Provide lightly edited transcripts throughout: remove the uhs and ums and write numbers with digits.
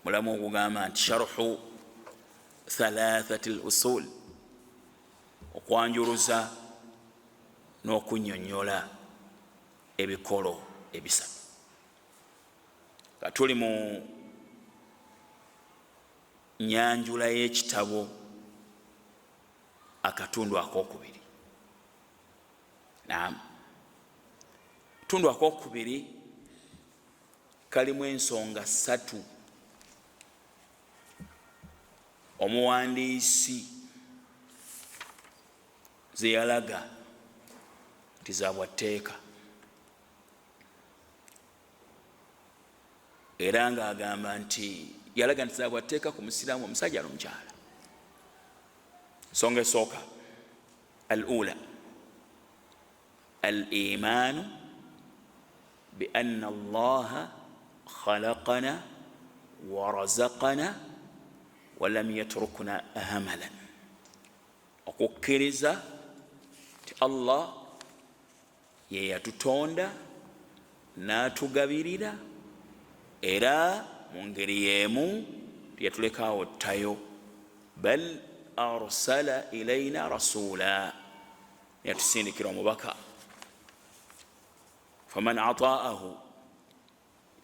mulamu okugamba nti sharhu thalathati al-usul, okwanjuluza n'okunnyonnyola ebikolo ebisatu. Katuli mu nyanjula y'ekitabo akatundu akokubiri. Naam, akatundu akokubiri kalimu ensonga ssatu omuwandiisi ze yalaga nti za bwatteeka, era ng'agamba nti yalaga nti za bwatteeka ku musiraamu omusajja n'omukyala. Ensonga esooka, al-ula al-imaanu bi anna allaha khalaqana wa razaqana wa lam yatrukna hamalan, okukkiriza ti Allah ye yatutonda n'atugabirira era mu ngeri y'emu yatulekaawo ttayo, bal arsala ilayna rasula, yatusindikira omubaka. Faman ata'ahu,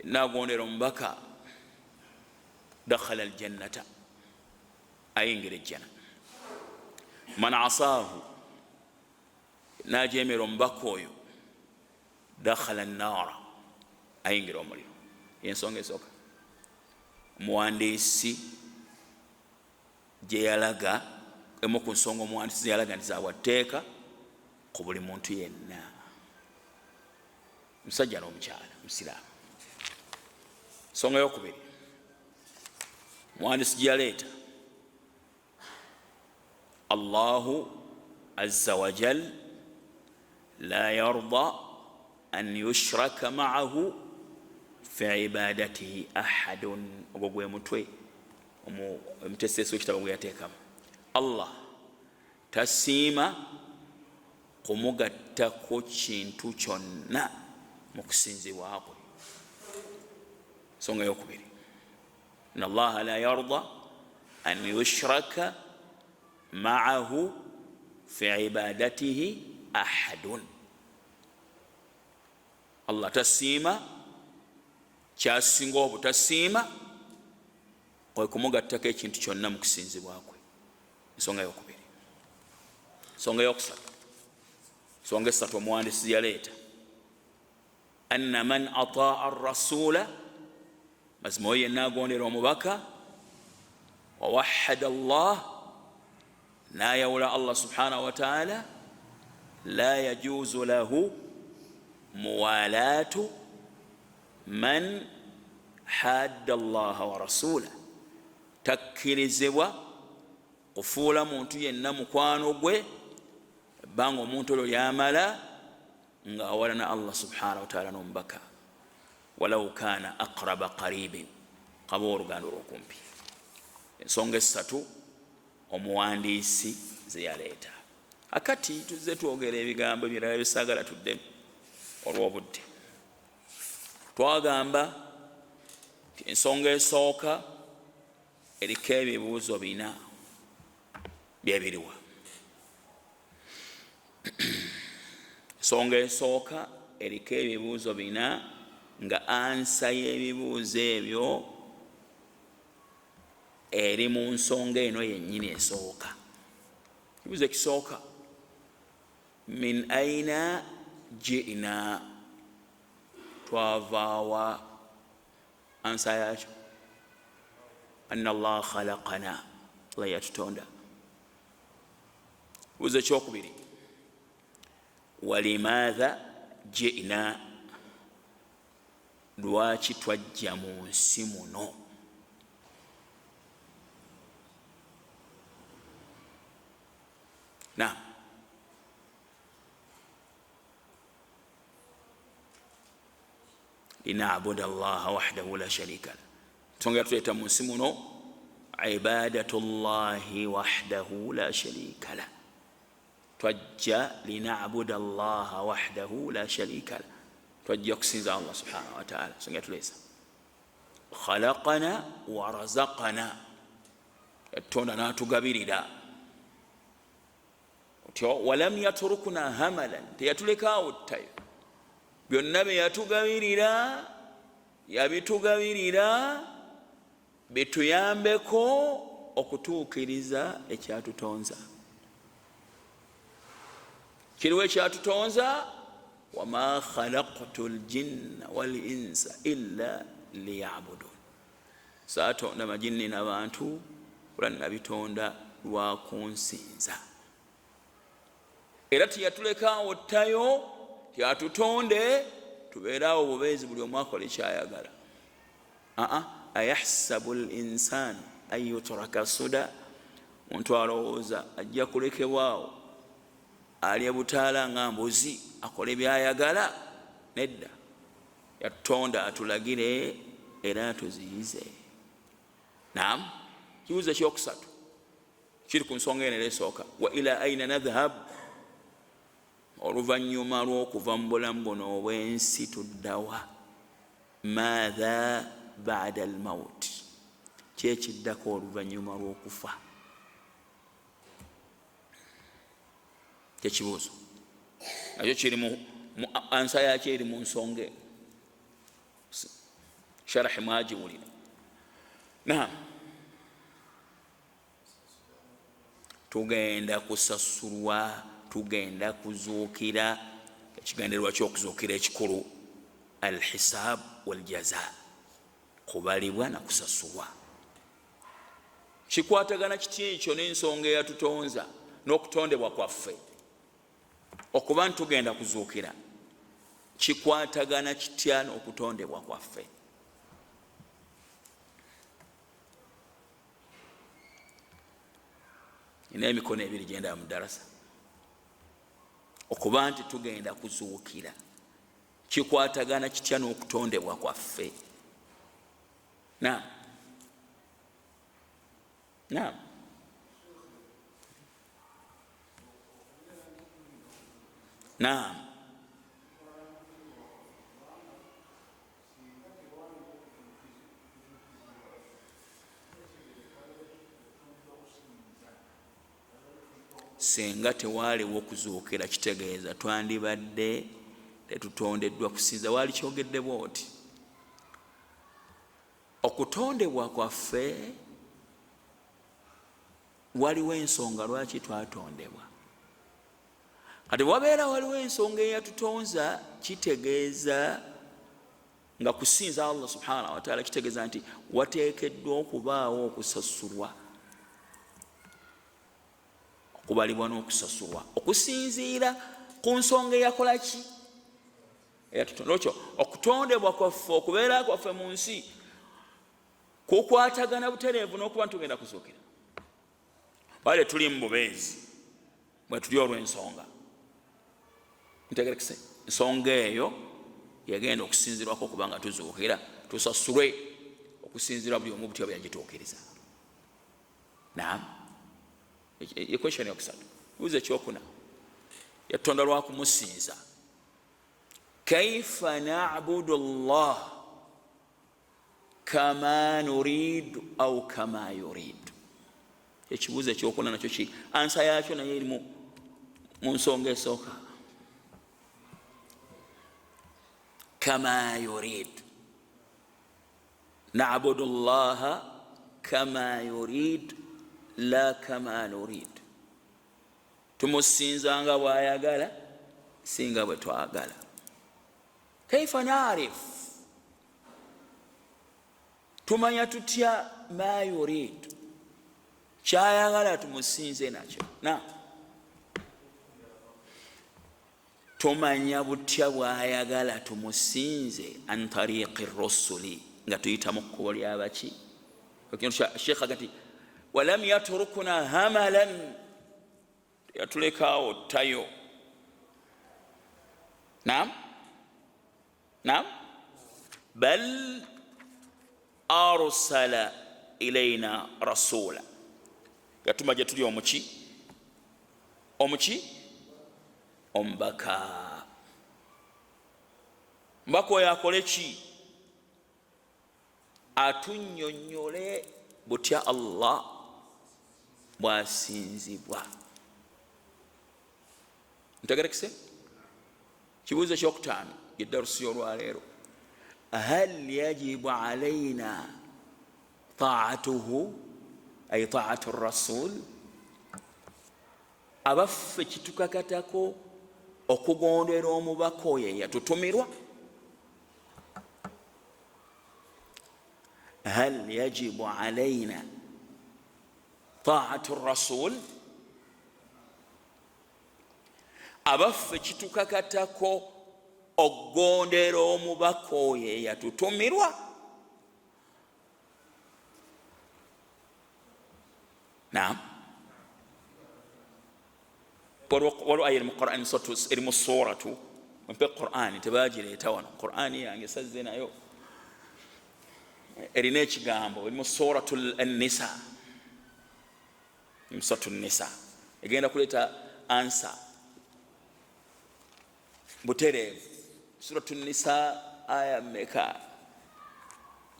nagondera omubaka, dakhala aljannata, ayingira ejjana. Man asaahu, najemera omubaka oyo, dakhala an-naara, ayingira omuliro. Ensonga esooka, omuwandiisi gye yalaga, emu ku nsonga omuwandiisi gye yalaga nti za bwatteeka ku buli muntu yenna, omusajja n'omukyala musiraamu. Ensonga eyokubiri omuwandiisi gye yaleeta, Allahu azza wa jal la yarda an yushraka ma'ahu fi ibadatihi ahadun. Ogwo gwe mutwe omuteeseesi w'ekitabo gwe yateekamu. Allah tasiima kumugattako kintu kyonna mu kusinzibwa kwe. Ensonga eyokubiri, inna Allaha la yarda an yushraka ma'ahu fi ibadatihi ahadun. Allah tasiima, kyasinga obutasiima kwe kumugattako ekintu kyonna mu kusinzibwa kwe. Ensonga eyokubiri. Ensonga eyokusatu, ensonga esatu omuwandiisi yaleeta, anna man ataa ar-rasula, mazima oyo yenna agondera omubaka, wa wahhada Allah, nayawula Allah subhanahu wa ta'ala, la yajuzu lahu muwalatu man hadda Allah wa rasula, takkirizibwa kufuula muntu yenna mukwano gwe ebbanga omuntu olwo lyamala nga awalana Allah subhanahu wa ta'ala n'omubaka, walau kana aqraba qaribin, kaba oluganda olw'okumpi. Ensonga esatu omuwandiisi ze yaleeta. Akati tuzze twogera ebigambo ebirala bisaagala tuddemu olw'obudde. Twagamba nti ensonga esooka eriko ebibuuzo bina byebiriwa. Ensonga esooka eriko ebibuuzo bina nga ansa y'ebibuuzo ebyo eri mu nsonga eno yennyini esooka. Ekibuuzo ekisooka, min aina ji'na, twavaawa, ansa yakyo anna Allah khalaqana, Allah yatutonda. Ekibuuzo ekyokubiri, walimaadha ji'na, lwaki twajja mu nsi muno. Naam, lina'buda Allaha wahdahu la sharika lahu, ensonga yatuleeta mu nsi muno, ibadatu Allahi wahdahu la sharika lahu, twajja lina'buda Allaha wahdahu la sharika lahu, twajja kusinza Allah subhanahu wa ta'ala. Ensonga yatuleesa khalaqana wa razaqana, yatonda n'atugabirira. Walam yaturukuna hamalan, teyatulekaawo ttayo. Byonna bye yatugabirira yabitugabirira bituyambeko okutuukiriza ekyatutonza. Kiriwo ekyatutonza, wama khalaqtu ljinna wal insa illa liyabudun. Saatonda majinni n'abantu wala nabitonda lwa kunsinza. Era tiyatulekaawo ttayo, tyatutonde tubeerawo bubeezi buli omu akola ekyayagala. Ayahsabu linsan an yutraka suda, omuntu alowooza ajja kulekebwawo alya butaala nga mbuzi akola ebyayagala? Nedda, yatutonda atulagire era atuziyize. Naam, kibuuzo ekyokusatu kiri ku nsonga eno esooka, wa ila aina nadhhab, oluvannyuma lw'okuva mu bulamu buno obw'ensi tuddawa? Maatha ba'da al-maut, kyekiddako oluvannyuma lw'okufa? Kyekibuuzo nakyo kiri mu ansa yakyo eri mu nsonga eno, sharahi mwagiwulira. Naam, tugenda kusasulwa, tugenda kuzuukira. Ekigendererwa ky'okuzuukira ekikulu alhisab waljaza, kubalibwa na kusasulwa. Kikwatagana kiti ekyo n'ensonga eyatutonza n'okutondebwa kwaffe? Okuba ntugenda kuzuukira kikwatagana kitya n'okutondebwa kwaffe? Nina emikono ebiri genda mu darasa. Okuba nti tugenda kuzuukira kikwatagana kitya n'okutondebwa kwaffe? Naam, naam. Naam, senga tewaaliwo okuzuukira kitegeeza twandibadde tetutondeddwa kusinza. Waali kyogedde bw'oti, okutondebwa kwaffe waliwo ensonga lwaki twatondebwa. Kati wabeera waliwo ensonga eyatutonza, kitegeeza nga kusinza Allah subhanahu wa ta'ala, kitegeeza nti wateekeddwa okubaawo okusasulwa, okubalibwa n'okusasulwa, okusinziira ku nsonga eyakola ki? Eyatutonda. Okyo okutondebwa kwaffe, okubeera kwaffe mu nsi kukwatagana butereevu n'okuba ntugenda kuzuukira. Wale tuli mu bubeezi bwe tuli olw'ensonga, ntegerekese ensonga eyo yagenda okusinzirwako okuba nga tuzuukira, tusasulwe okusinzirwa buli omu butya bwe yagituukiriza. Naam, equation yokusatu. Buuza ekyokuna, yatonda lwa kumusinza. Kaifa na'budu Allah kama nuridu au kama yuridu? Ekibuuzo ekyokuna nakyo ki ansa yakyo naye eri mu nsonga esooka. Kama yuridu, na'budu Allah kama yuridu la kama nuridu. Tumusinza nga bw'ayagala, singa bwe twagala. Kaifa na'rif, tumanya tutya ma yuridu, kyayagala tumusinze nakyo. Na tumanya butya bw'ayagala tumusinze an tariqi rusuli, nga tuyita mu kkubo ly'abaki? Sheikh agati walam yaturukuna hamalan, yatulekaawo ttayo. Naam, naam, bal arsala ilayna rasula, yatuma gye tuli omuki? Omubaka. Mbaka oyo akole ki? atunnyonnyole butya Allah bwasinzibwa. Ntegerekese? Kibuuzo ekyokutaano yeddarusi olwaleero, hal yajibu alaina taatuhu ay taatu rasul? Abaffe kitukakatako okugondera omubaka oyo eyatutumirwa? هل يجب علينا طاعة الرسول؟ abaffe kitukakatako okugondera omubaka oyo eyatutumirwa? Naam. waliwo aya mu Qur'an eri mu suratu mpe Qur'an tebagireeta wano, Qur'an yange sazze nayo erina ekigambo eri mu suratu an-Nisa, suratu an-Nisa egenda kuleeta ansa butereevu. Suratu an-Nisa aya meka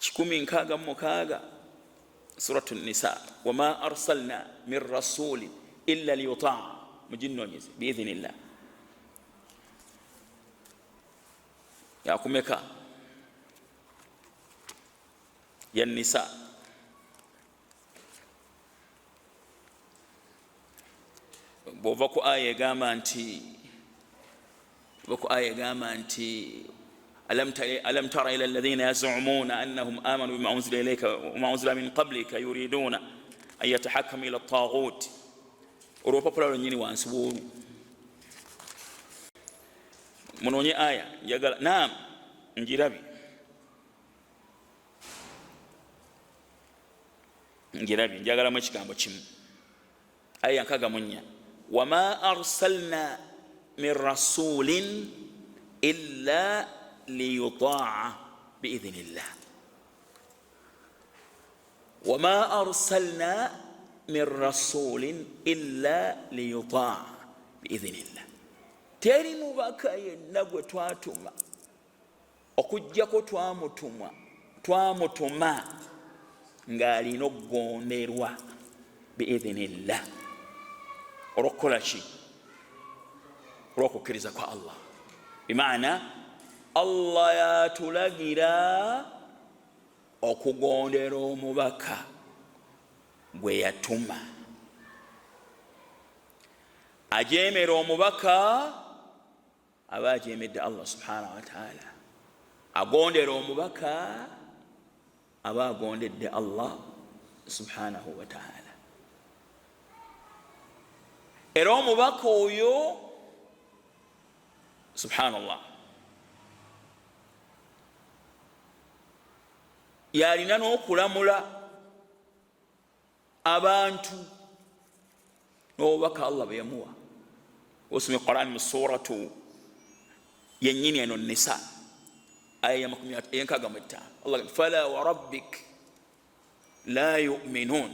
166. Suratu an-Nisa, wama arsalna min rasulin illa liyutaa mujinonyeze biidhnillah. yakumeka ya Nisa? bwova ku aya egamba nti alam tara ila alladhina yaz'umuna annahum amanu bima unzila ilayka wama unzila min qablika yuriduna an yatahakkamu ila at-taghut. olwopapula lwennyini wansi w'olu munoonye aya njagala. Naam, njirabi njagalamu ekigambo kimu. aya 64, wama arsalna min rasulin illa liyutaa biidhnillah. wama arsalna min rasulin illa liyutaa biidhnillah. Teri mubaka yenna gwe twatuma okujjako twamutuma ng'alina okugonderwa biidhnillah. olw'okukola ki? olw'okukkiriza kwa Allah. bimaana Allah yatulagira okugondera omubaka gwe yatuma. Ajeemera omubaka aba ajeemedde Allah subhanahu wa ta'ala. Agondera omubaka aba agondedde Allah subhanahu wa ta'ala. Era omubaka oyo subhanallah yalina n'okulamula abantu n'obubaka Allah bwe yamuwa. osomye Qur'an mu suratu yennyini eno Nisa aya ya 65. Allah fala wa rabbik la yu'minun,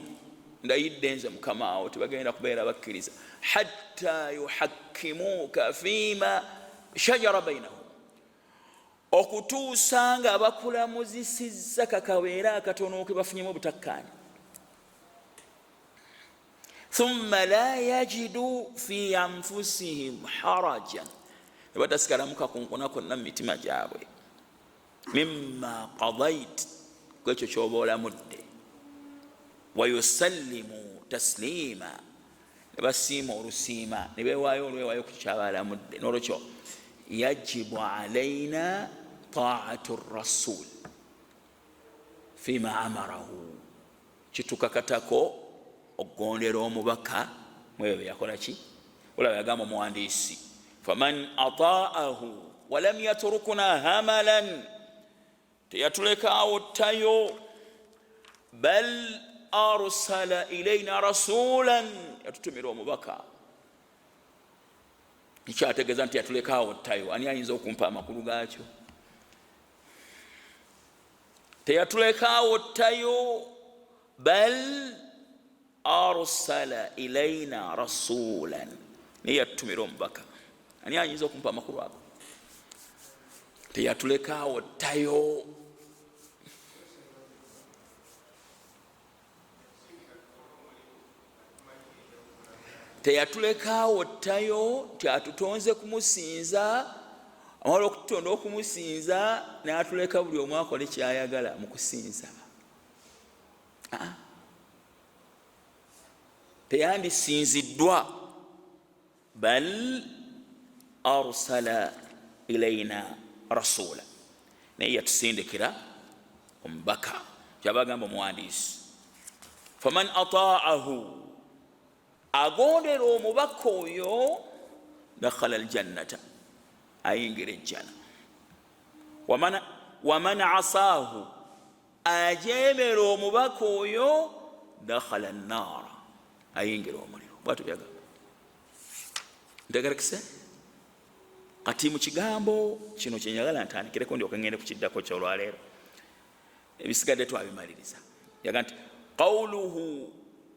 ndayidde nze mukama awo tebagenda kubeera bakkiriza hatta yuhakkimuka fima shajara bainahum, okutuusa nga bakulamuzisizza kakabeera akatono ke bafunyemu obutakkaanya. thumma la yajidu fi anfusihim harajan, nebatasigalamu kakunkuna konna mu mitima gyabwe mimma qadait, kwekyo kyoba olamudde. wayusallimu taslima, nebasiima olusiima nebewaayo olwewaayo ku kyabalamudde. n'olwekyo yajibu alaina taatu rasul fima amarahu, kitukakatako okugondera omubaka mwebyo byeyakola ki. olaba yagamba omuwandiisi faman ataahu walam yatrukuna hamalan, teyatulekaawo ttayo, bal arsala ilaina rasulan, yatutumira omubaka. Nikyategeeza nti yatulekaawo ttayo. Ani ayinza okumpa amakulu gaakyo? Teyatulekaawo ttayo, bal arsala ilaina rasulan, naye yatutumira omubaka. Ani ayinza okumpa amakulu ago? Teyatulekaawo ttayo. teyatulekaawo ttayo tyatutonze kumusinza amala okutonda okumusinza n'atuleka buli omu akole kyayagala mu kusinza. Teyandisinziddwa bal arsala ilaina rasula, naye yatusindikira omubaka kyabagamba omuwandiisi. Faman ata'ahu, agondera omubaka oyo dakhala aljannata, ayingira ejjana. Waman asaahu, ajemera omubaka oyo dakhala annaara, ayingira omuliro. Bwatu byagamba ntegerekese. Kati mu kigambo kino kyenjagala ntandikireko ndyoke ngende kukiddako kyolwaleero, ebisigadde twabimaliriza. yaga nti qawluhu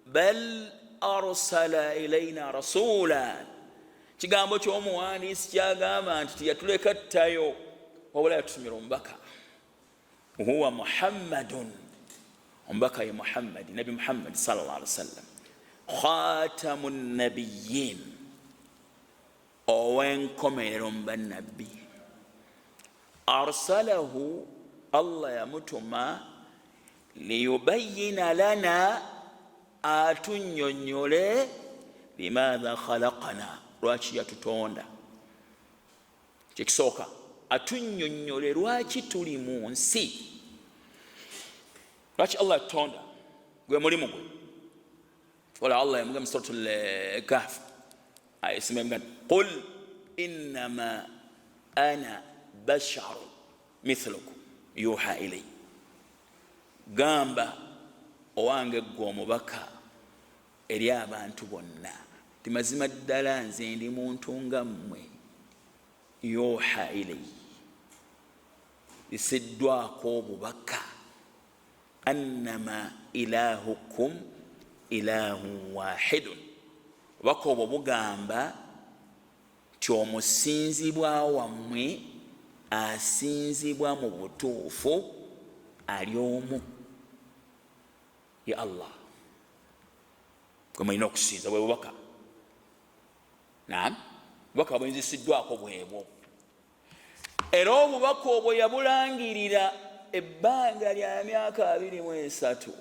bal arsala ilaina rasula, kigambo ky'omuwandiisi kyagamba nti tiyatuleka ttayo wabula yatutumira omubaka. Huwa Muhammadun, omubaka ye Muhammadi, nabi Muhammad sallallahu alaihi wasallam, khatamun nabiyyin, owenkomerero mu bannabbi. Arsalahu, Allah yamutuma liyubayyina lana, atunnyonnyole limadha khalaqana, lwaki yatutonda. Kyekisooka, atunnyonnyole lwaki tuli mu nsi, lwaki Allah yatutonda, gwe mulimu gwe. Wala Allah yamugamba mu suratul Kahf ayisema qul innama ana basharu mithlukum yuha ilay, gamba owange gwe omubaka eri abantu bonna ti mazima ddala nze ndi muntu nga mmwe. Yuha ilay, isiddwako obubaka. Annama ilahukum ilahun wahidun, obubaka obwo bugamba ti omusinzibwa wammwe asinzibwa mu butuufu ali omu, ye Allah. Gwe mulina okusinza, bwe bubaka. Naam, bubaka bwenzisiddwako bwebwo. Era obubaka obwo yabulangirira ebbanga lya myaka 23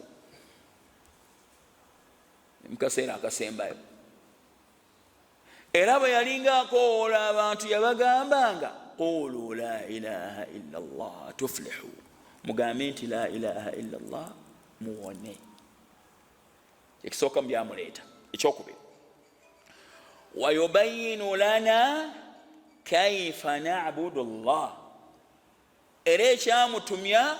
mu kaseera akasembayo. Era bwe yalinga akoola abantu yabagambanga qulu la ilaha illa Allah tuflihu, mugambe nti la ilaha illa Allah muwone. Ekisooka mbyamuleeta. Ekyokubiri, wayubayyinu lana kaifa na'budu Allah, era ekyamutumya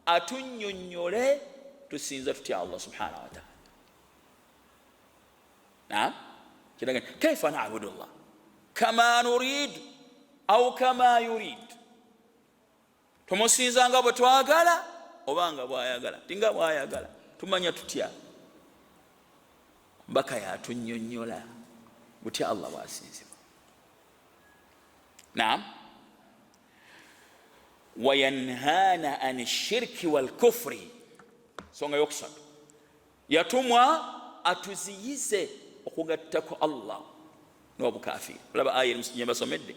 atunnyonnyole tusinza tutya Allah subhanahu wa ta'ala. Naam, kiraga kaifa na'budu Allah kama nurid au kama yurid, tumusinza nga bwe twagala oba nga bw'ayagala. Tinga bw'ayagala tumanya tutya. Mbaka yatunnyonnyola butya Allah bw'asinzibwa. Naam, wayanhana an shirki wal kufri, songa yokusatu, yatumwa atuziyize okugattako Allah n'obukafiri. Olaba aya gye mbasomedde,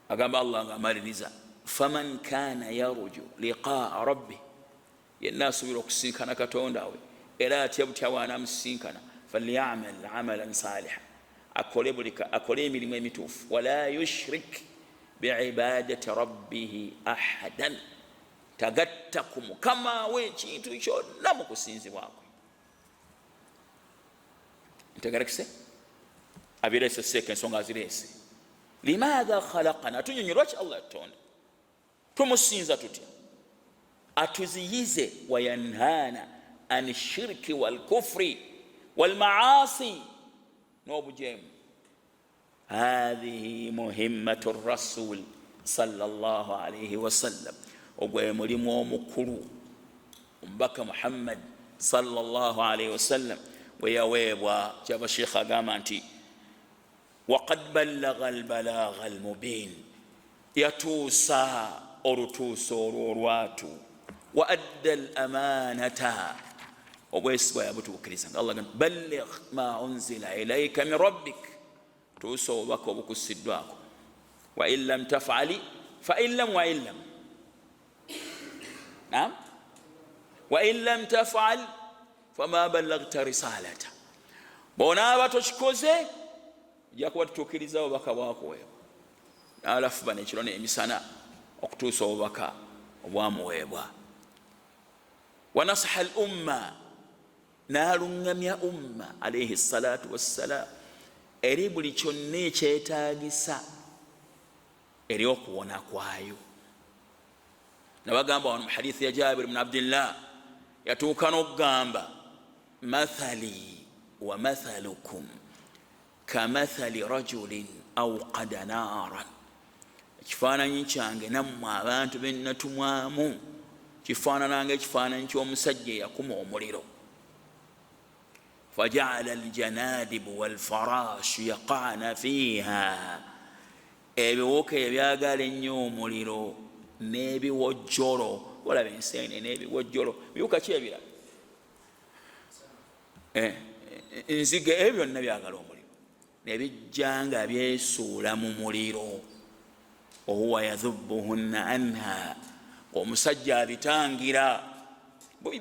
agamba Allah ng'amaliriza faman kana yaruju liqaa rabbi, yenna asuubira okusinkana katonda we era atya butya bw'anaamusinkana, falyamal amalan salihan, akole emirimu emituufu, wala yushrik biibadati rabbihi ahadan, tagatta ku mukama we ekintu kyonna mu kusinzibwakwe. Ntegerekese abireese seeka ensonga azireese. Limadha khalaqana, atunyonyo lwaki Allah yatonda, tumusinza tutya, atuziyize. Wayanhana an shirki wal kufri wal maasi n'obujemu. Hadhihi muhimmatu rasul sallallahu alayhi wasallam, ogwe mulimu omukulu omubaka Muhammad sallallahu alayhi wasallam bwe yaweebwa. Kyaba Sheikh agamba nti waqad ballagha albalagha almubin, yatuusa olutuuso olwo olwatu, wa adda alamanata, obwesigwa yabutuukiriza nga Allah agamba balligh ma unzila ilayka min rabbik, tuusa obubaka obukusiddwako, wa in lam taf'ali fa in lam wa in lam naam wa in lam taf'al fama ballaghta risalata, bonaaba tokikoze ojja kuba tutuukiriza obubaka bwakuweebwa. N'alafuba n'ekiro n'emisana okutuusa obubaka obwamuweebwa. Wa nasaha al umma, n'alungamya umma alayhi salatu wassalam eri buli kyonna ekyetaagisa eri okuwona kwayo. Nabagamba wano mu hadithi ya Jabir ibn Abdullah, yatuuka n'okugamba mathali wa mathalukum kamathali rajulin awqada naaran, ekifaananyi kyange nammwe abantu be natumwamu kifaanana ng'ekifaananyi ky'omusajja eyakuma omuliro. Faja'ala aljanadibu walfarashu yaqa'na fiha, ebiwuka ebyagala ennyo omuliro n'ebiwojjolo, olaba enseene n'ebiwojjolo, biwuka ki ebirala? Nzige, ebyo byonna byagala omuliro, nebijja nga byesuula mu muliro. Ohuwa yadhubbuhunna anha, omusajja abitangira.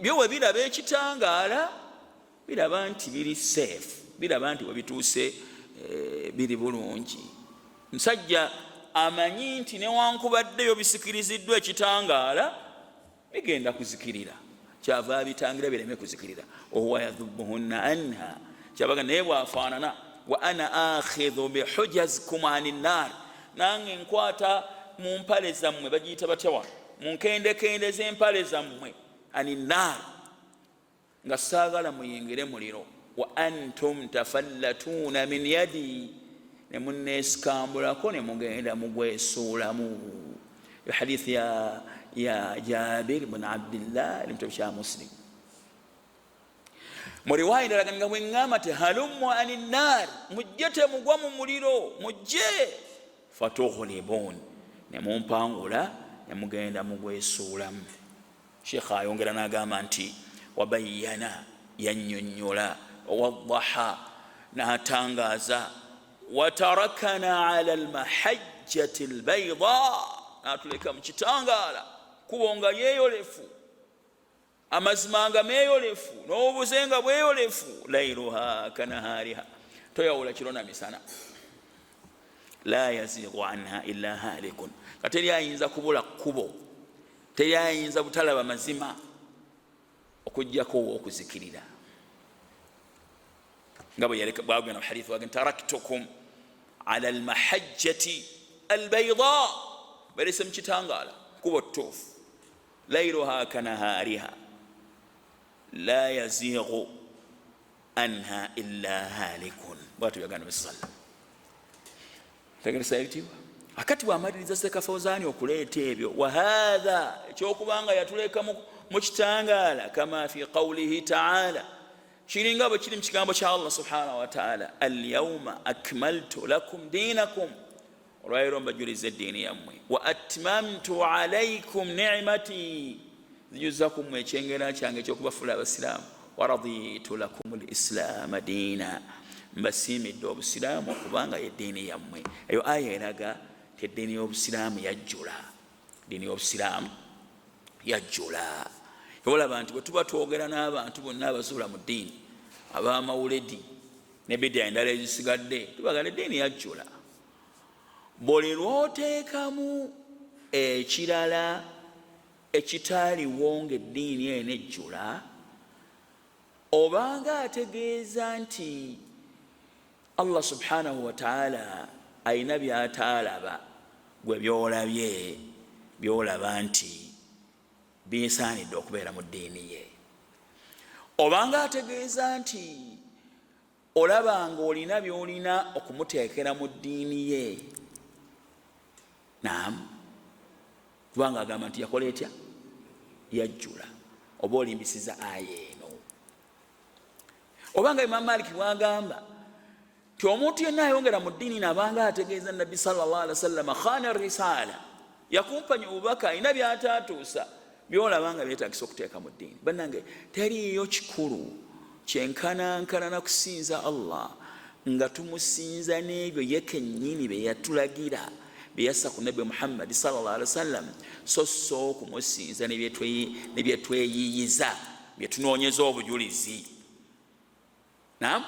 Byo we biraba ekitangaala, biraba nti biri safe, biraba nti webituuse biri bulungi. Musajja amanyi nti newankubaddeyo bisikiriziddwa ekitangaala bigenda kuzikirira, kyava abitangira bireme kuzikirira. Ohuwa yadhubbuhunna anha, kyabaga naye bwafaanana wa ana akhidhu bihujazkum ani nnar, nange nkwata mu mpale zammwe, bagiyita batya wano, mu nkendekende z'empale zammwe, ani nnar, nga saagala muyingire muliro. Wa antum tafallatuuna min yadi, ne munneesikambulako ne mugenda mugwesuulamu. Hadithi ya Jabir ibn Abdullah eri mu kitabo kya Muslim. Mu riwaaya endala nga bwe ŋŋamba te halummu ani nnar, mujje temugwa mu muliro, mujje fatughlibun, ne mumpangula ne mugenda mugwesuulamu. Sheikh ayongera n'agamba nti wabayyana, yannyonnyola, waddaha, n'atangaaza, watarakana ala almahajjati albayda, n'atuleka mu kitangaala, kubo nga yeeyolefu, amazima nga meeyolefu, n'obuze nga bweyolefu. Lailuha kanahariha, toyawula kiro na misana. La yazighu anha illa halikun, kateri ayinza kubula kkubo, teri ayinza butalaba mazima okujjako okuzikirira. nga bwe bwagenda mu hadithi wagenda taraktukum ala almahajjati albayda, balese mu kitangaala kuba ttuufu, lailuha kanahariha la yazighu anha illa halikun. Bwatu byaganda bisalla tegeresa ebitiibwa. Akati bw'amaliriza Seka Fawzani okuleeta ebyo, wahadha ekyokubanga yatuleka mu kitangaala, kama fi qawlihi ta'ala, kiringa bwe kiri mu kigambo kya Allah subhanahu wa ta'ala, alyawma akmaltu lakum dinakum, olwaleero mbajuliza eddiini yammwe, wa atmamtu alaykum ni'mati, nzijuzaku mmwe ekyengera kyange ekyokubafuula abasiraamu, wa raditu lakum alislaama diina, mbasiimidde obusiraamu okubanga yeddiini yammwe. Eyo aya eraga ti eddiini y'obusiraamu yajjula, eddiini y'obusiraamu yajjula. Olaba nti bwe tuba twogera n'abantu bonna abazuula mu ddiini, ab'amawuledi ne bidia endala ezisigadde, tubagala eddiini yajjula. Buli lw'oteekamu ekirala ekitaaliwo ng'eddiini eno ejjula, obanga ategeeza nti Allah subhanahu wa ta'ala ayina by'ataalaba gwe by'olabye, by'olaba nti bisaanidde okubeera mu ddiini ye. Obanga ategeeza nti olabanga olina by'olina okumuteekera mu ddiini ye, naam, kubanga agamba nti yakola etya, yajjula, oba olimbisiza aya eno. Obanga Imam Malik bwagamba ti omuntu yenna ayongera mu ddiini nabanga ategeeza Nabbi sallallahu alaihi wasallam khana risala, yakumpanya obubaka, ayina by'ataatuusa, byolabanga byetagisa okuteeka mu ddiini. Bannange teriyo kikulu kyenkanankana na kusinza Allah nga tumusinza n'ebyo ye kennyini bye yatulagira bye yassa ku Nabbi Muhammad sallallahu alaihi wasallam, so kumusinza ne bye tweyiyiza bye tunoonyeza obujulizi. Naam,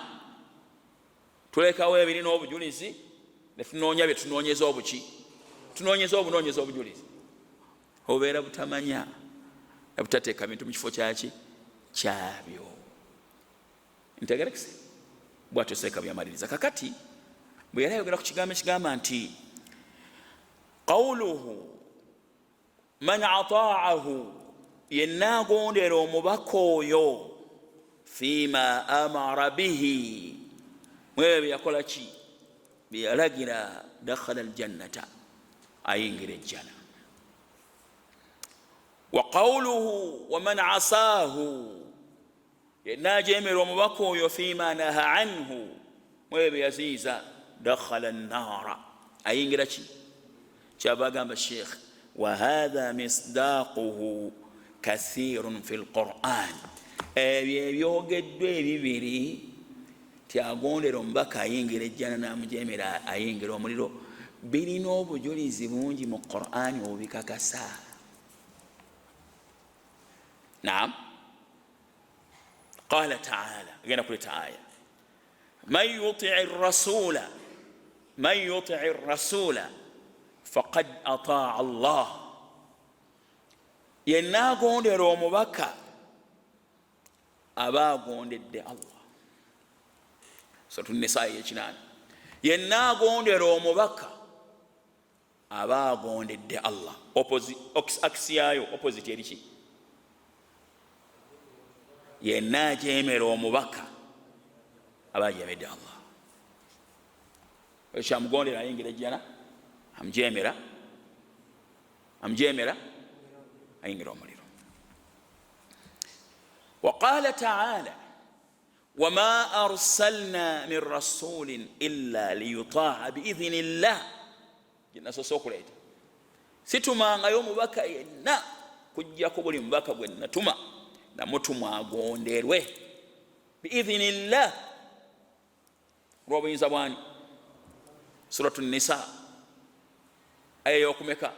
tulekawo ebiri n'obujulizi ne tunoonya bye tunoonyeza obuki, tunoonyeza obujulizi. Obeera butamanya na butateeka bintu mu kifo kyabyo. Ntegerekese bw'atyo seeka byamaliriza. Kakati bwe yali ayogera ku kigambo ekigamba nti qawluhu man ata'ahu, yenna agondera omubaka oyo fima amara bihi, mwebyo bye yakola ki, bye yalagira, dakhala aljannata, ayingira ejjana. Wa qawluhu wa man asaahu, yenna ajeemera omubaka oyo fima naha anhu, mwebyo bye yaziiza, dakhala annaara, ayingira ki. Kyava agamba Sheikh, wa hadha misdaquhu kathirun fi lquran, ebyo ebyogeddwa ebibiri ti agondera omubaka ayingira ejjana n'amujeemera ayingira omuliro, birina obujulizi bungi mu Qur'ani obubikakasa. Naam, qala ta'ala, agenda kuleta aya, man yuti'i rasula faqad ataa Allah, yenna agondera omubaka aba agondedde Allah. Suratu Nisaa y'ekinaana, yenna agondera omubaka aba agondedde Allah. Akisiyayo opposite eri ki? Yenna ajeemera omubaka aba ajeemedde Allah. Ekyamugondera ayingira ejjana, amujeemera ayingira omuliro. Wa qala ta'ala, wama arsalna min rasulin illa liyuta'a biidhnillah. Ginasoose okuleeta, situmangayo omubaka yenna kujjako buli mubaka gwe natuma namutuma agonderwe biidhnillah, olw'obuyinza bwani. Suratu Nisaa aya yokumeka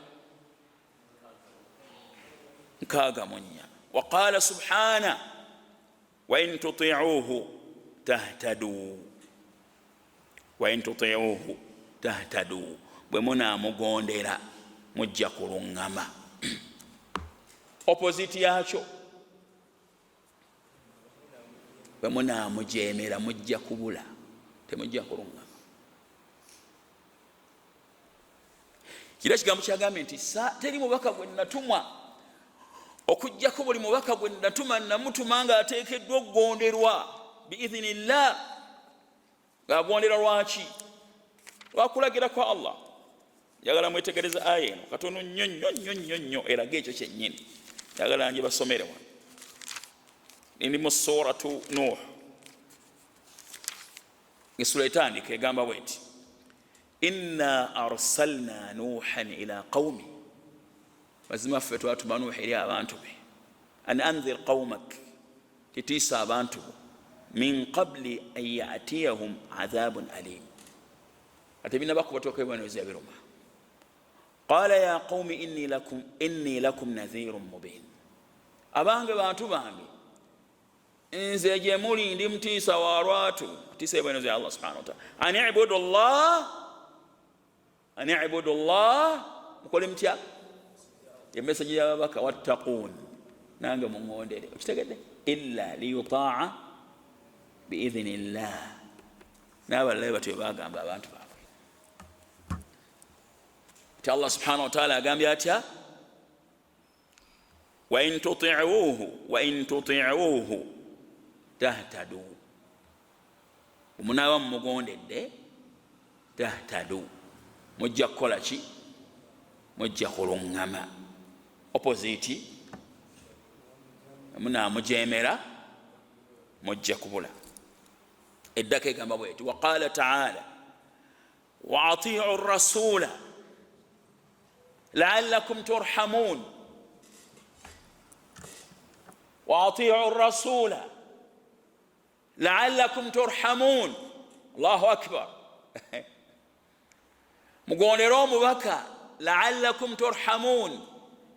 64. Wa qala subhana wa in tuti'uhu tahtadu, wa in tuti'uhu tahtadu, bwe munaamugondera mujja kuluŋŋama. Opposite yakyo, bwe munaamujeemera mujja kubula, temujja kuluŋŋama. Kira kigambo kyagambye nti teri mubaka gwe natumwa okujjako buli mubaka gwe natuma namutuma nga ateekeddwa okugonderwa biidhnillah. Ng'agondera lwaki? Lwakulagira kwa Allah. Njagala mwetegereza aya eno katono nnyo eraga ekyo kyennyini. Njagala nje basomere wano. Ndi mu suratu Nuh, ngesula etandika egamba bweti, inna arsalna nuhan ila qaumi, mazima ffe twatuma Nuh eri abantu be, an anzir qaumak, titiisa abantu min qabli an ya'tiyahum adhabun alim, ate binabako batuuka ebibonero biruma. Qala ya qaumi inni lakum nadhirun mubin, abange bantu bange nze gye muli ndi mutiisa wa lwatu, mutiisa ebibonero bya Allah subhanahu wa ta'ala. An i'budu Allah, mukole mutya? Ye message y'ababaka, wattaqun, nange mungondere. Okitegedde? Illa liyuta'a biidhnillah. N'abalala batyo bagamba abantu baabwe. Ti Allah subhanahu wa ta'ala agambye atya? Wa in tuti'uhu tahtadu, omunaaba mumugondedde tahtadu, mujja kukola ki? Mujja kuluŋŋama. Opposite, munaamujeemera mujja kubula. Eddaka egamba bweti, wa qala ta'ala, wa ati'u rasula la'allakum turhamun, وأطيعوا الرسول لعلكم ترحمون. الله أكبر. mugondera omubaka la'allakum turhamun.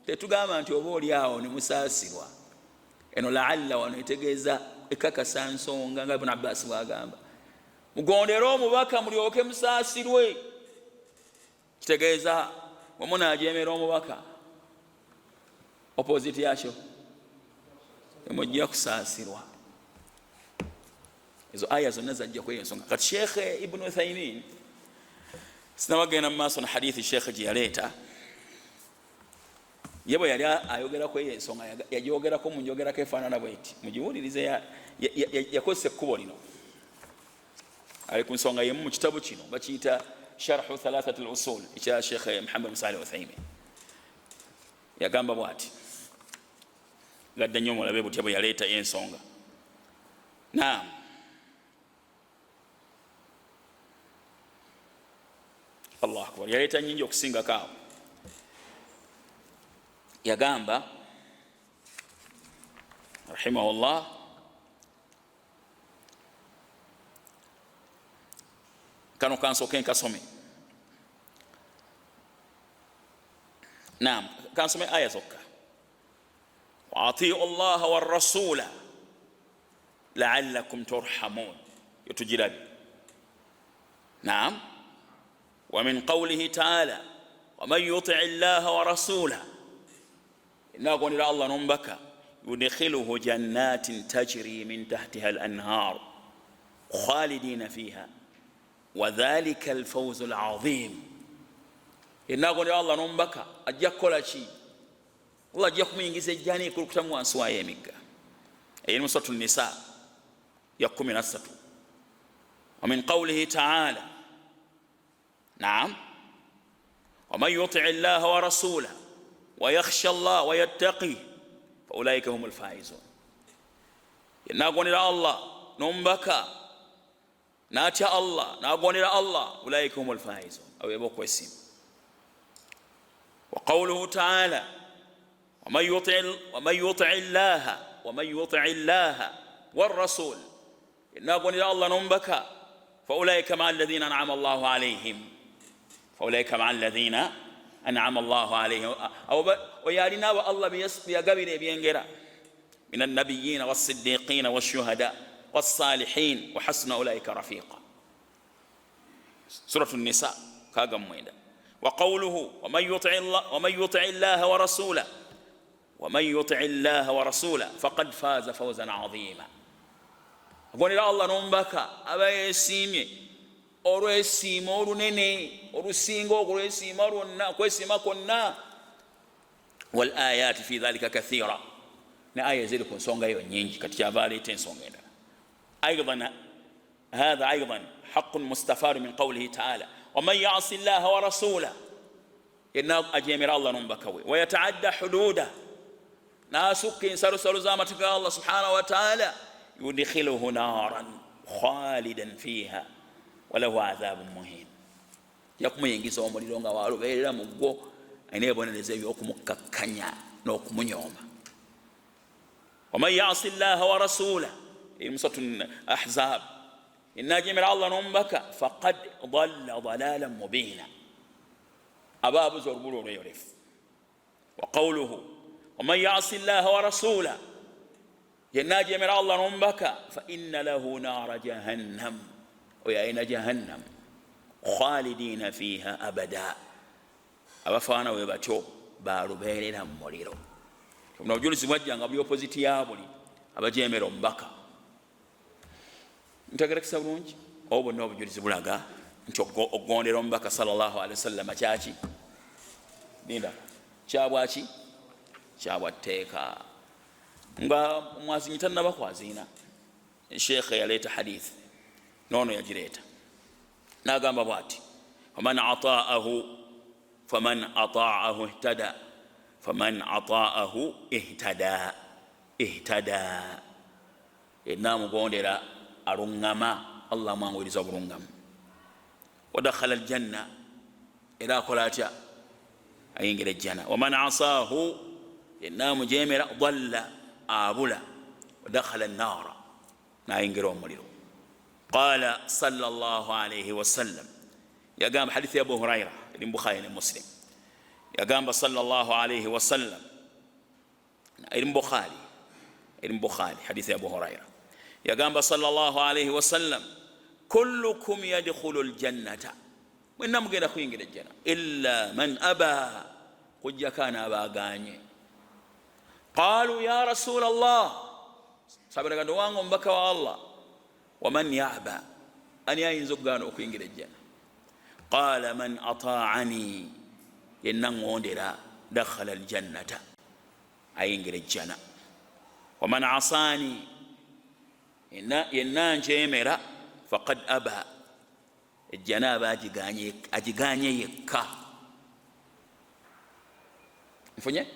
Tetugamba nti oba oli awo ne musaasirwa. Eno la'alla wano etegeeza ekakasa nsonga nga Ibn Abbas bw'agamba. Mugondera omubaka mulyoke musaasirwe. Kitegeeza bwe munajeemera omubaka opposite yakyo temujja kusaasirwa. Ezo aya zonna zajja kweyo ensonga. Kati Sheikh Ibn Uthaymin sinabagenda mu maaso na hadithi Sheikh gye yaleeta ye bwe yali ayogera kweyo ensonga yajogerako mu njogerako efaanana bweti mugiwulirize. Yakozesa ekkubo lino ali ku nsonga yemu mu kitabu kino bakiyita sharhu thalathat al-usul ekya Sheikh Muhammad Salih Uthaymin. Yagamba bwati gadda nnyo mulabe butya bwe yaleeta y'ensonga. Naam, Allahu akbar, yaleeta nnyingi okusinga kaawo. Yagamba rahimahullah kano kansooke nkasome. Naam, kansome aya zokka. وأطيعوا الله والرسول لعلكم ترحمون يتجلب. نعم. ومن قوله تعالى ومن يطع الله ورسوله إنه قول الله ننبك يدخله جنات تجري من تحتها الأنهار خالدين فيها وذلك الفوز العظيم. إنه قول الله ننبك أجيك كل شيء الله أجيكم ينجز الجاني كل كتموا أنسوا يميك. أي نصرة النساء يقوم من السطو. ومن قوله تعالى نعم ومن يطع الله ورسوله ويخشى الله ويتقي فأولئك هم الفائزون. نقول إلى الله نمبكا ناتي الله نقول إلى الله أولئك هم الفائزون أو يبوك ويسيم. وقوله تعالى ومن يطع الله والرسول نقول إلى الله نمبكا فأولئك مع الذين أنعم الله عليهم. فأولئك مع الذين أنعم الله عليهم أو ويالنا والله بيقبل بينجرا من النبيين والصديقين والشهداء والصالحين وحسن أولئك رفيقا. سورة النساء كاغم ويدا. وقوله ومن يطع الله ورسوله ومن يطع الله ورسوله فقد فاز فوزا عظيما. أقول إلى الله نمبكا أبا يسيمي olwesiima olunene olusinga okulwesiima lwonna kwesiima kwonna. wal ayati fi dhalika kathira, ne aya ziri ku nsonga eyo nyingi. kati kyava aleeta ensonga endala. أيضا هذا أيضا حق مستفاد من قوله تعالى ومن يعص الله ورسوله إنه أجمر الله نمبكوي ويتعدى حدوده ناسك سرسل زامتك الله سبحانه وتعالى يدخله نارا خالدا فيها وله عذاب مهين. يقوم ينجز omuliro nga walubeerera mu gwo ayina ebibonereza ebyokumukakkanya n'okumunyoma. ومن يعص الله ورسوله مسورة الأحزاب إن جميع الله نمبك فقد ضل ضلالا مبينا. أباب زربول يعرف. وقوله ومن يعص الله ورسوله إن جميع الله نمبك فإن له نار جهنم ويأين جهنم خالدين فيها أبدا. أبفانا ويباتو بارو بيرنا موليرو. كما نقول سواجه عن opposite يابولي أبجميع مبكا ntagerekesa bulungi obo bonna obujulizi bulaga nti okugondera omubaka sallallahu alaihi wasallam kyaki linda kyabwaki kyabwatteeka nga mwazinyi tannaba kwazina. Sheikh yaleeta hadith noono yagireeta n'agamba bwati faman ata'ahu ihtada faman ata'ahu ihtada enamugondera arungama Allah mwangwiriza burungamu. ودخل الجنة إلى قلاتا أينجل الجنة. ومن عصاه إنام جيمر ضل abula wadakhala an-nar nayingira omuliro. Qala sallallahu alayhi wasallam, yagamba hadithi ya Abu Huraira eri Bukhari ne Muslim, yagamba sallallahu alayhi wasallam eri Bukhari hadithi ya Abu Huraira, yagamba sallallahu alayhi wasallam, kullukum yadkhulu al-jannata, mwenna mugenda kuyingira ejjana, illa man aba, kujja kana abaganye. Qalu ya rasul Allah, sabira gando wangu omubaka wa Allah, waman yaba, ani ayinza okugana okuyingira ejjana? Qala man ata'ani, yenna ngondera, dakhala al-jannata, ayingira ejjana. Waman asani, yenna njemera, faqad aba, ejjana aba agiganye yekka. Mfunye?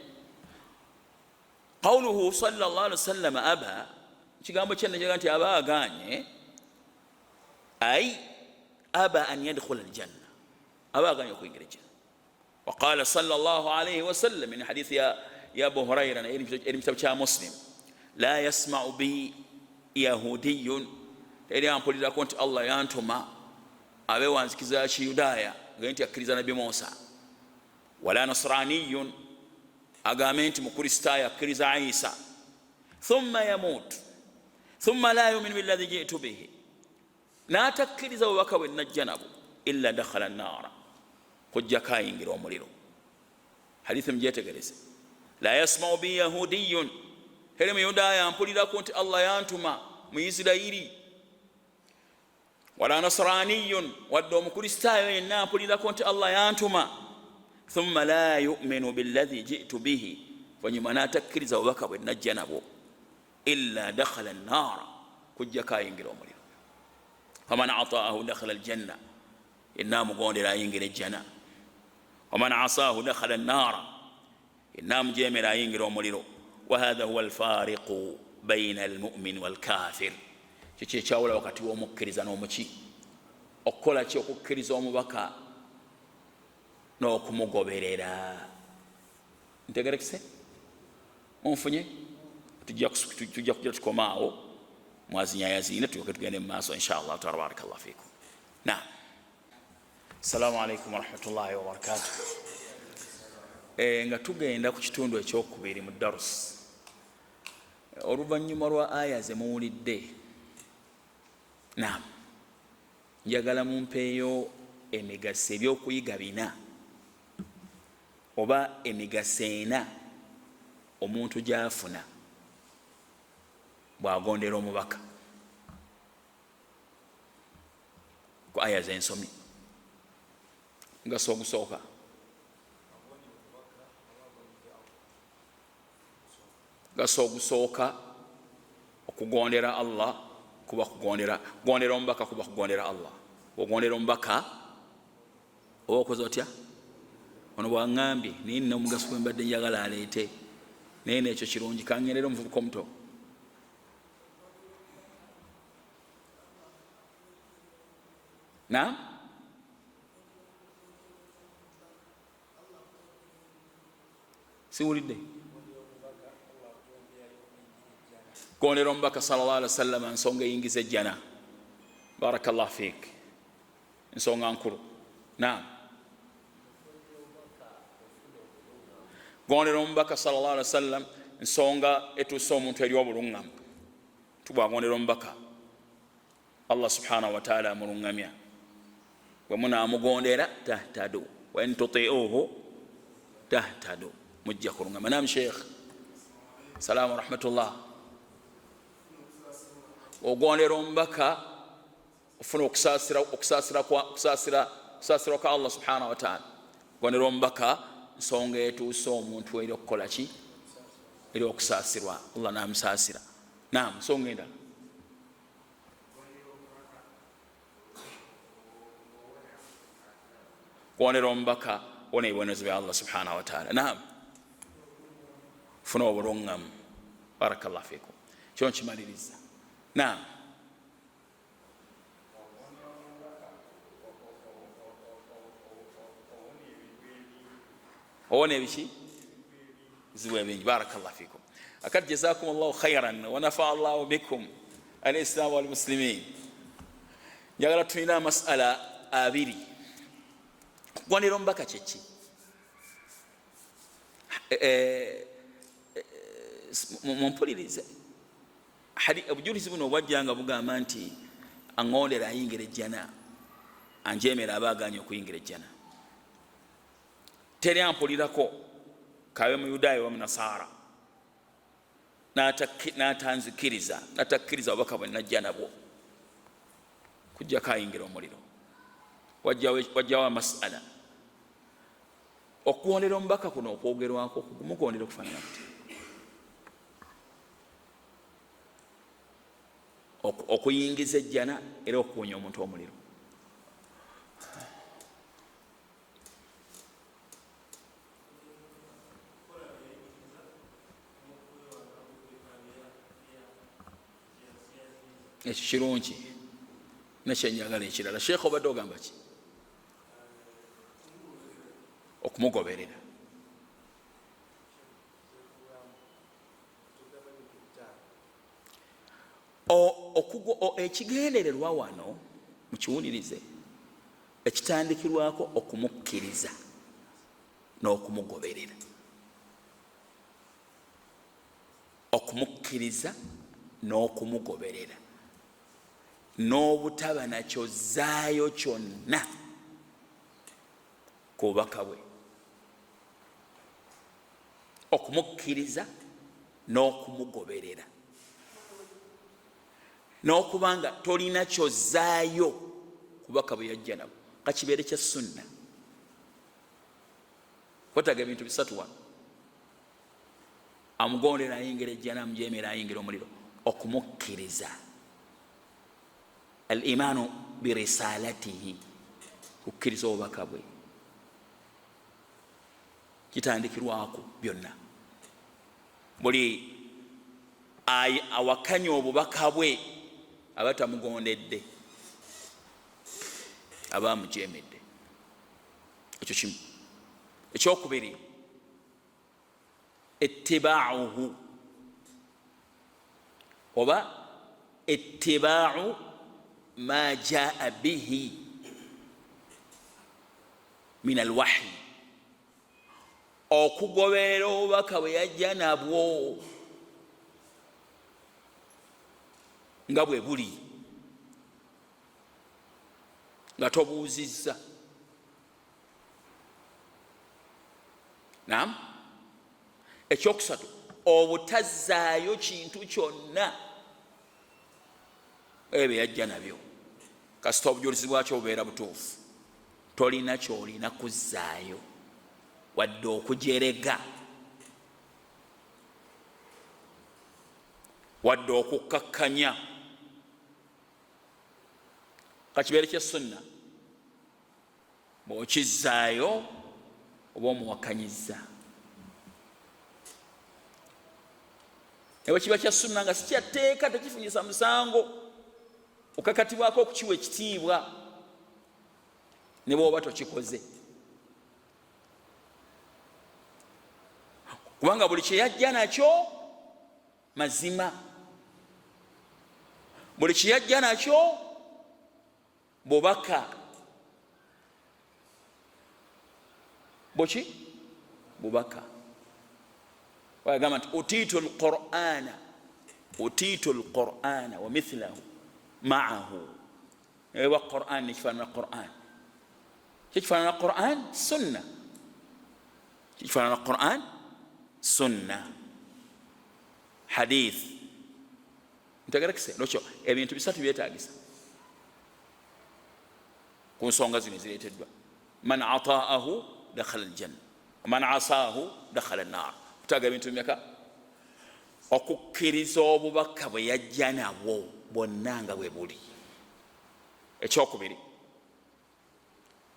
Qawluhu sallallahu alayhi wasallam aba, kigambo kyenna kiraga nti aba aganye, ay aba an yadkhula aljanna, aba aganye okuyingira ejjana. Wa qala sallallahu alayhi wasallam min hadithi ya Abu Huraira eri mu kitabu kya Muslim, la yasma'u bi yahudiyun, eri ampulirako nti Allah yantuma abe wanzikiza kiyudaaya nga nti akkiriza Nabi Musa, wala nasraniyun, agambe nti mukristaayo akkiriza Isa, thumma yamut thumma la yu'minu billadhi ji'tu bihi, n'atakkiriza obubaka bwe najja nabo, illa dakhala an-nar, kujja kayingira omuliro. Hadithi mugyetegereze. La yasma'u bi yahudiyun, eri muyudaaya ampulirako nti Allah yantuma mu Isirayiri, wala nasraniyun, wadde omukristaayo yenna ampulirako nti Allah yantuma, thumma la yu'minu billadhi ji'tu bihi, vanyuma n'atakkiriza obubaka bwe najja nabo, illa dakhala an-nar, kujja kayingira omuliro. Faman ata'ahu dakhala al-janna, yenna mugondera ayingira ejjana. Waman asaahu dakhala an-nar, yenna mujemera ayingira omuliro. Wa hadha huwa al-fariqu bayna al-mu'min wal-kafir, kiki ekyawula wakati w'omukkiriza n'omuki, okukola ki? Okukkiriza omubaka n'okumugoberera. Ntegerekese? Munfunye? Tujja kujja tukomaawo, mwazinyayaziina tulyoke tugende mu maaso inshallah. Barakallahu fikum. Naam. Assalamu alaikum warahmatullahi wabarakatuh. Nga tugenda ku kitundu ekyokubiri mu darusi, oluvannyuma lwa aya ze muwulidde, naam, njagala mumpeeyo emigaso ebyokuyiga bina oba emigaso ena omuntu gy'afuna bw'agondera omubaka ku aya z'ensomi. Mugaso ogusooka, mugaso ogusooka okugondera Allah kuba kugondera omubaka kuba kugondera Allah. Ogondera omubaka oba okoze otya? Ono bw'aŋŋambye naye nina omugaso gwe mbadde njagala aleete, naye n'ekyo kirungi, kangendera omuvubuka omuto. Naam? Siwulidde? Gondera omubaka sallallahu alaihi wasallam, ensonga eyingiza ejjana. Barakallahu fiik, ensonga nkulu. Naam. Gondera omubaka sallallahu alaihi wasallam, ensonga etuusa omuntu eri obulungamu. Tubwagondera omubaka, Allah subhanahu wa ta'ala amulungamya. Bwe munaamugondera tahtadu, wa in tuti'uhu tahtadu, mujja kulungama. Naam Sheikh. Salaamu rahmatullah. Ogondera omubaka ofuna okusaasira kwa Allah subhanahu wa ta'ala. Gondera omubaka nsonga etuusa omuntu eri okukola ki? Eri okusaasirwa, Allah n'amusaasira. Naam, nsonga endala. Gondera omubaka wona ebibonerezo bya Allah subhanahu wa ta'ala. Naam, funa obulungamu. Barakallahu fikum. Kyo nkimaliriza. Naam. Owona ebiki? Zibu ebingi. Barakallahu fikum. akati jazakum allahu khairan wa nafa allahu bikum al-islam wal muslimin. Njagala tulina masala abiri. Kugwanira omubaka kyeki? Mumpulirize obujulizi buno obwajjanga bugamba nti aŋŋondera ayingira ejjana anjeemera aba aganye okuyingira ejjana. Teri ampulirako kabe muyudaaya wa munasara n'atanzikiriza n'atakkiriza obubaka bwe najja nabwo kujjako ayingira omuliro. Wajjawo amasala. Okugondera omubaka kuno okwogerwako mugondera okufaanana kuti okuyingiza ejjana era okuwonya omuntu omuliro. Ekyo kirungi nekyenjagala ekirala. Sheekh obadde ogamba ki? Okumugoberera. Ekigendererwa wano mukiwulirize, ekitandikirwako okumukkiriza n'okumugoberera. Okumukkiriza n'okumugoberera n'obutaba nakyozaayo kyonna ku bubaka bwe. Okumukkiriza n'okumugoberera n'okubanga tolina kyozaayo kubaka bwe yajja nabo, kakibeere kya sunna. Kwetaga ebintu bisatu wano: amugondera ayingira ejjana, amujeemera ayingira omuliro. Okumukkiriza, al-imaanu birisalatihi, kukkiriza obubaka bwe, kitandikirwako byonna. Buli awakanya obubaka bwe aba tamugondedde, aba amujeemedde. Ekyo kimu. Ekyokubiri, ittibaa'uhu oba ittibaa'u ma jaa bihi min alwahyi, okugoberera obubaka bwe yajja nabwo nga bwe buli, nga tobuuzizza. Naam. Ekyokusatu, obutazzaayo kintu kyonna ebyo yajja nabyo, kasita obujulizi bwakyo bubeera butuufu. Tolina kyolina kuzzaayo wadde okujerega, wadde okukkakkanya. Kakibeere kya sunna, bw'okizzaayo oba omuwakanyizza. Ewe kiba kya sunna nga si kyatteeka, tekifunyisa musango, okakatibwako okukiwa ekitiibwa ne bw'oba tokikoze. Kubanga buli kye yajja nakyo mazima, buli kye yajja nakyo bubaka. Boki? Bubaka. Wagamba nti utiitu alqur'ana wa mithlahu ma'ahu. Ewa Qur'an nekifaanana Qur'an. Kifaanana Qur'an sunna. Kifaanana Qur'an sunna. Hadith. Ntegerekese lwekyo ebintu bisatu byetaagisa ku nsonga zino ezireeteddwa. Man ata'ahu dakhala aljanna, man asaahu dakhala annar. Kutaaga ebintu bimeka? Okukkiriza obubaka bwe yajja nabwo bwonna nga bwe buli. Ekyokubiri,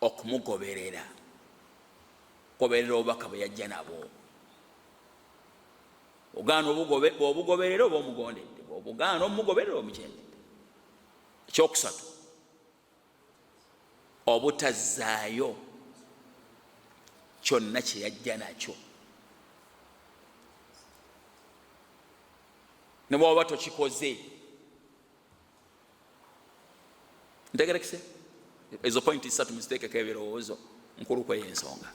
okumugoberera, goberera obubaka bwe yajja nabwo. Ogaana obugoberera oba omugondedde, obugaana omugoberera omujendedde. Ekyokusatu, obutazzaayo kyonna kye yajja nakyo. ne bw'oba tokikoze. Ntegerekese ezo pointi 3 muziteekeko ebirowoozo nkulu kweyo ensonga.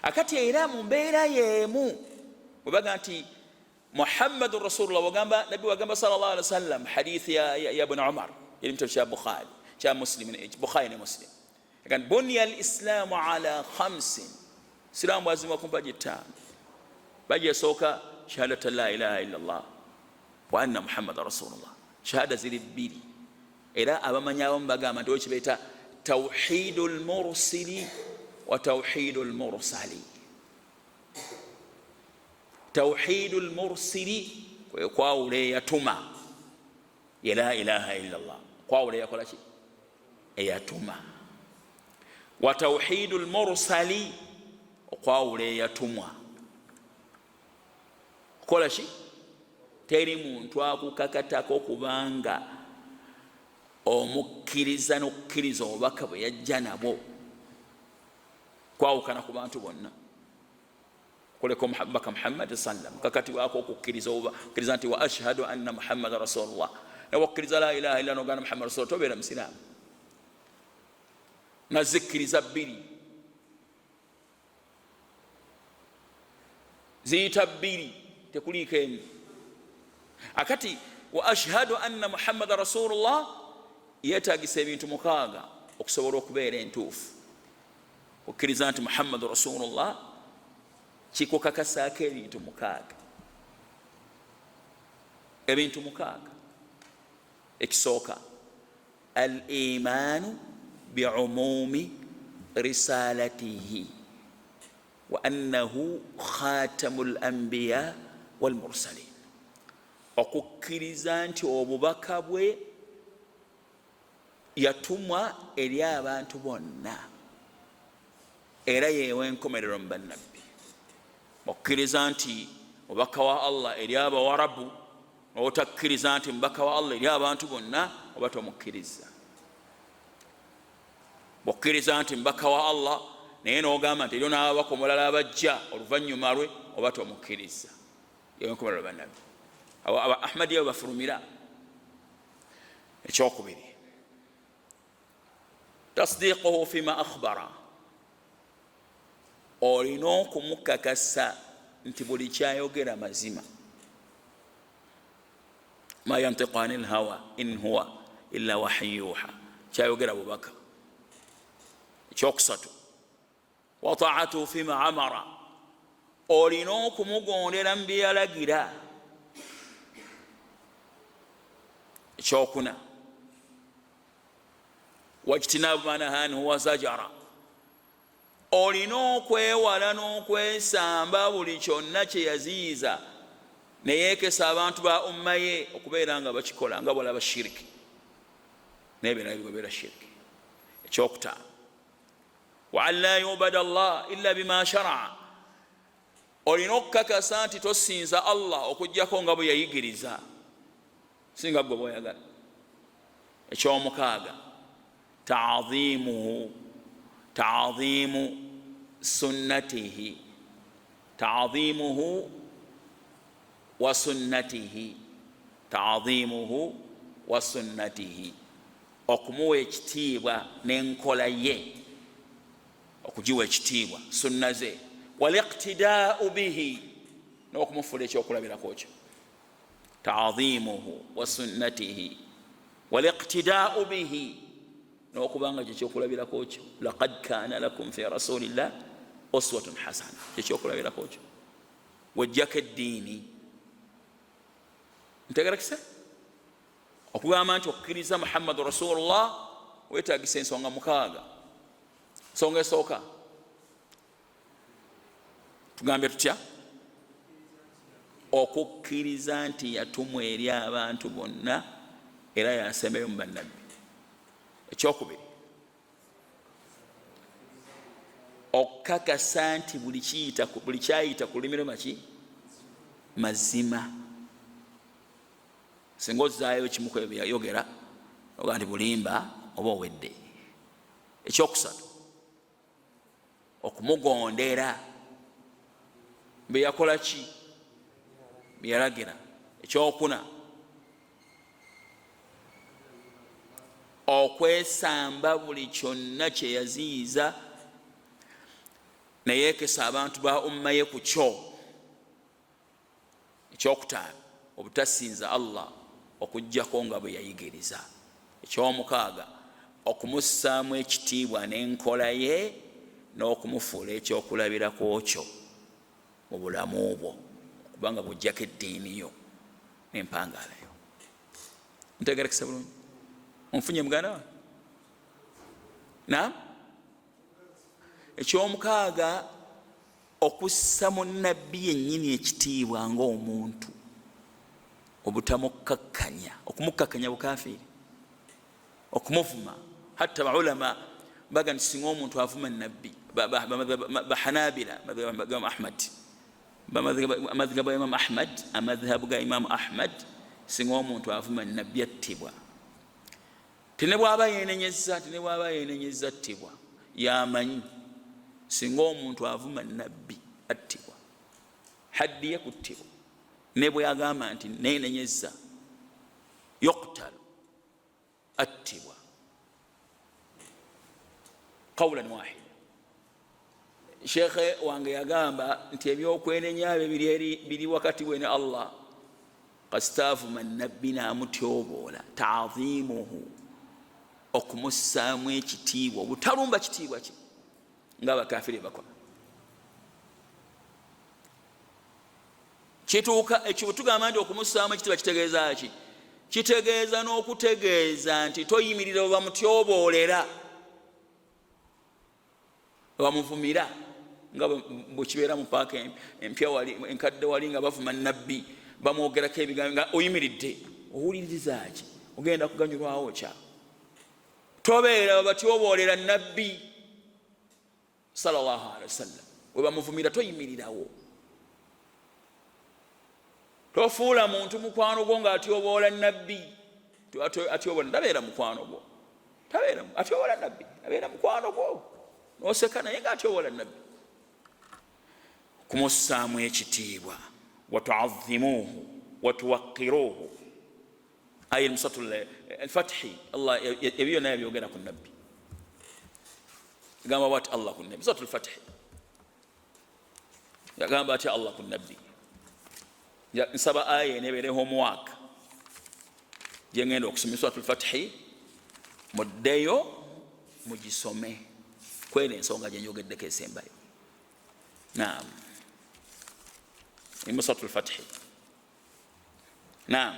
Akati era mu mbeera yeemu bwe baga nti Muhammadun Rasulullah, wagamba Nabi wagamba sallallahu alaihi wasallam, hadithi ya Ibn Umar eri mu kitabo kya Bukhari kya Muslim, Bukhari ne Muslim, agamba bunya al-islamu ala khamsin, Islamu azimwa ku mpaji 5. Baji esooka shahadatu la ilaha illa Allah wa anna Muhammadan Rasulullah, shahada ziri 2. Era abamanyawo mbagamba nti kibeeta tawhidul mursili wa tawhidul mursali. Tawhidul mursili kwe kwawula eyatuma ya la ilaha illa Allah, kwawula yakola ki eyatuma. Wa tawhidul mursali okwawula eyatumwa kola ki teri muntu akukakatako kubanga omukkiriza n'okukkiriza obubaka bwe yajja nabwo kwawukana ku bantu bonna. Koleko baka Muhammad sallam kakati wako okukkiriza nti wa ashhadu anna Muhammadan Rasulullah, nawakkiriza la ilaha illa nogana Muhammad Rasulullah, tobeera musiraamu. Nazikkiriza 2 ziyita 2 tekuliiko emu. Akati wa ashhadu anna Muhammadan Rasulullah yeetagisa ebintu 6 okusobola okubeera entuufu. Okkiriza nti Muhammadan Rasulullah kikukakasaako ebintu 6. Ebintu 6. Ekisooka al-imaanu bi'umumi risalatihi wa annahu khatamul anbiya wal mursalin. Okukkiriza nti obubaka bwe yatumwa eri abantu bonna era yewe enkomerero mu bannabbi. Okkiriza nti obubaka wa Allah eri abawarabu, otakkiriza nti mubaka wa Allah eri abantu bonna, oba tomukkiriza. Okkiriza nti mubaka wa Allah naye n'ogamba nti eriyo n'ababaka omulala abajja oluvannyuma lwe, oba tomukkiriza. Yewe enkomerero bannabbi. Aba Ahmadiya bafulumira. Ekyokubiri, tasdiquhu fima akhbara, olina okumukakasa nti buli kyayogera mazima. Ma yantiqu anil hawa in huwa illa wahyu yuha, kyayogera bubaka. Ekyokusatu, wa ta'atuhu fima amara, olina okumugondera mu bye yalagira. Ekyokuna, wajtinabu ma nahaa anhu wa zajara, olina okwewala n'okwesamba buli kyonna kye yaziyiza ne yeekesa abantu ba umma ye okubeera nga bakikola nga bwalaba shiriki n'ebeera bigobeera shiriki. Ekyokutaano, wa an la yubada Allah illa bima shara'a, olina okukakasa nti tosinza Allah okuggyako nga bwe yayigiriza, singa gwe bw'oyagala. Ekyomukaaga, ta'dhimu sunnatihi, ta'dhimuhu wa sunnatihi, ta'dhimuhu wa sunnatihi, okumuwa ekitiibwa n'enkola ye, okugiwa ekitiibwa sunna ze. Wal iqtidaa'u bihi, n'okumufuula ekyokulabirako kyo. Ta'dhimuhu wa sunnatihi wal iqtidaa'u bihi, n'okubanga kyekyokulabirako kyo. Laqad kaana lakum fi rasulillah uswatun hasana, kyekyokulabirako kyo. Wajjako eddiini. Ntegerekese okugamba nti okukkiriza Muhammadu Rasulullah weetaagisa ensonga 6. Ensonga esooka tugambye tutya? Okukkiriza nti yatumwa eri abantu bonna era yasembeyo mu bannabbi. Ekyokubiri, okukakasa nti buli kyayita ku lulimi lwaki mazima. Singa ozaayo kimu ku ebyo yayogera oga nti bulimba oba owedde. Ekyokusatu, okumugondera bye yakola ki bye yalagira. Ekyokuna, okwesamba buli kyonna kye yaziyiza ne yeekesa abantu ba umma ye ku kyo. Ekyokutaano obutasinza Allah okuggyako nga bwe yayigiriza. Ekyomukaaga okumussaamu ekitiibwa n'enkola ye n'okumufuula ekyokulabirako kyo mu bulamu bwo kubanga bw'oggyako eddiini yo n'empangaala yo. Ntegerekesa bulungi? Onfunye muganda wange? Naam? Ekyomukaaga okussa munnabbi yennyini ekitiibwa ng'omuntu, obutamukkakkanya. Okumukkakkanya bukafiiri, okumuvuma. Hatta baulama baga nti singa omuntu avuma nabbi, bahanabila madhhabu Ahmad, amadhhabu ga Imam Ahmad, amadhhabu ga Imam Ahmad, singa omuntu avuma nabbi attibwa. Tene bw'aba yeenenyezza attibwa, yamanyi singa omuntu avuma nabbi attibwa, haddi ye kuttibwa. Ne bwe yagamba nti neenenyezza, yuqtalu, attibwa qawlan wahida. Sheekhe wange yagamba nti ebyokwenenya biri wakati we ne Allah. Kasitaavuma nabbi n'amutyoboola, ta'dhimuhu, okumussaamu ekitiibwa, obutalumba kitiibwa kye ng'abakafiri bakola. Kituuka ekyo tugamba nti okumussaamu ekitiibwa kitegeeza ki? Kitegeeza n'okutegeeza nti toyimirira oba mutyoboolera, bamuvumira nga bwe kibeera mu paaka empya wali enkadde wali nga bavuma nabbi bamwogerako ebigambo nga oyimiridde owuliriza ki? Ogenda kuganyulwawo kya? Tobeera babatyoboolera nabbi sallallahu alaihi wasallam, we bamuvumira toyimirirawo. Tofuula muntu mukwano gwo ng'atyoboola nabbi, atyoboola, tabeera mukwano gwo, atyoboola nabbi, abeera mukwano gwo, n'oseka naye ng'atyoboola nabbi. Kumussaamu ekitiibwa, watu'azzimuuhu watuwaqqiruuhu. Aya al-Musatul al-Fathi, Allah ebyo naye byogera ku nabbi. Yagamba bw'ati Allah ku nabbi, Musatul al-Fathi yagamba ati Allah ku nabbi. Nsaba aya eneebeereho omwaka gye ngenda okusoma Suratul Fathi, muddeyo mugisome kwera ensonga gye njogeddeko esembayo. Naam, Suratul Fathi. Naam,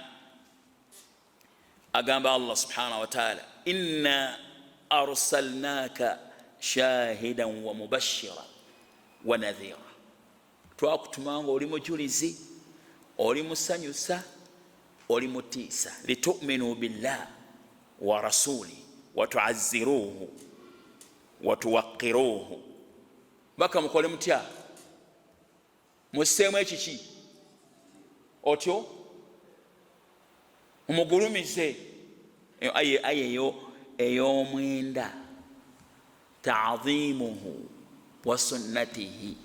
agamba Allah subhanahu wa ta'ala, inna arsalnaaka shahidan wa mubashira wa nadhira. Twakutumanga oli mujulizi, oli musanyusa, oli mutiisa. Litu'minu billah wa rasuli wa tu'azziruhu wa tuwaqqiruhu. Baka mukole mutya? Musseemu ekiki? Otyo umugulumize. Ayeyo ey'omwenda, ta'dhimuhu wa sunnatihi,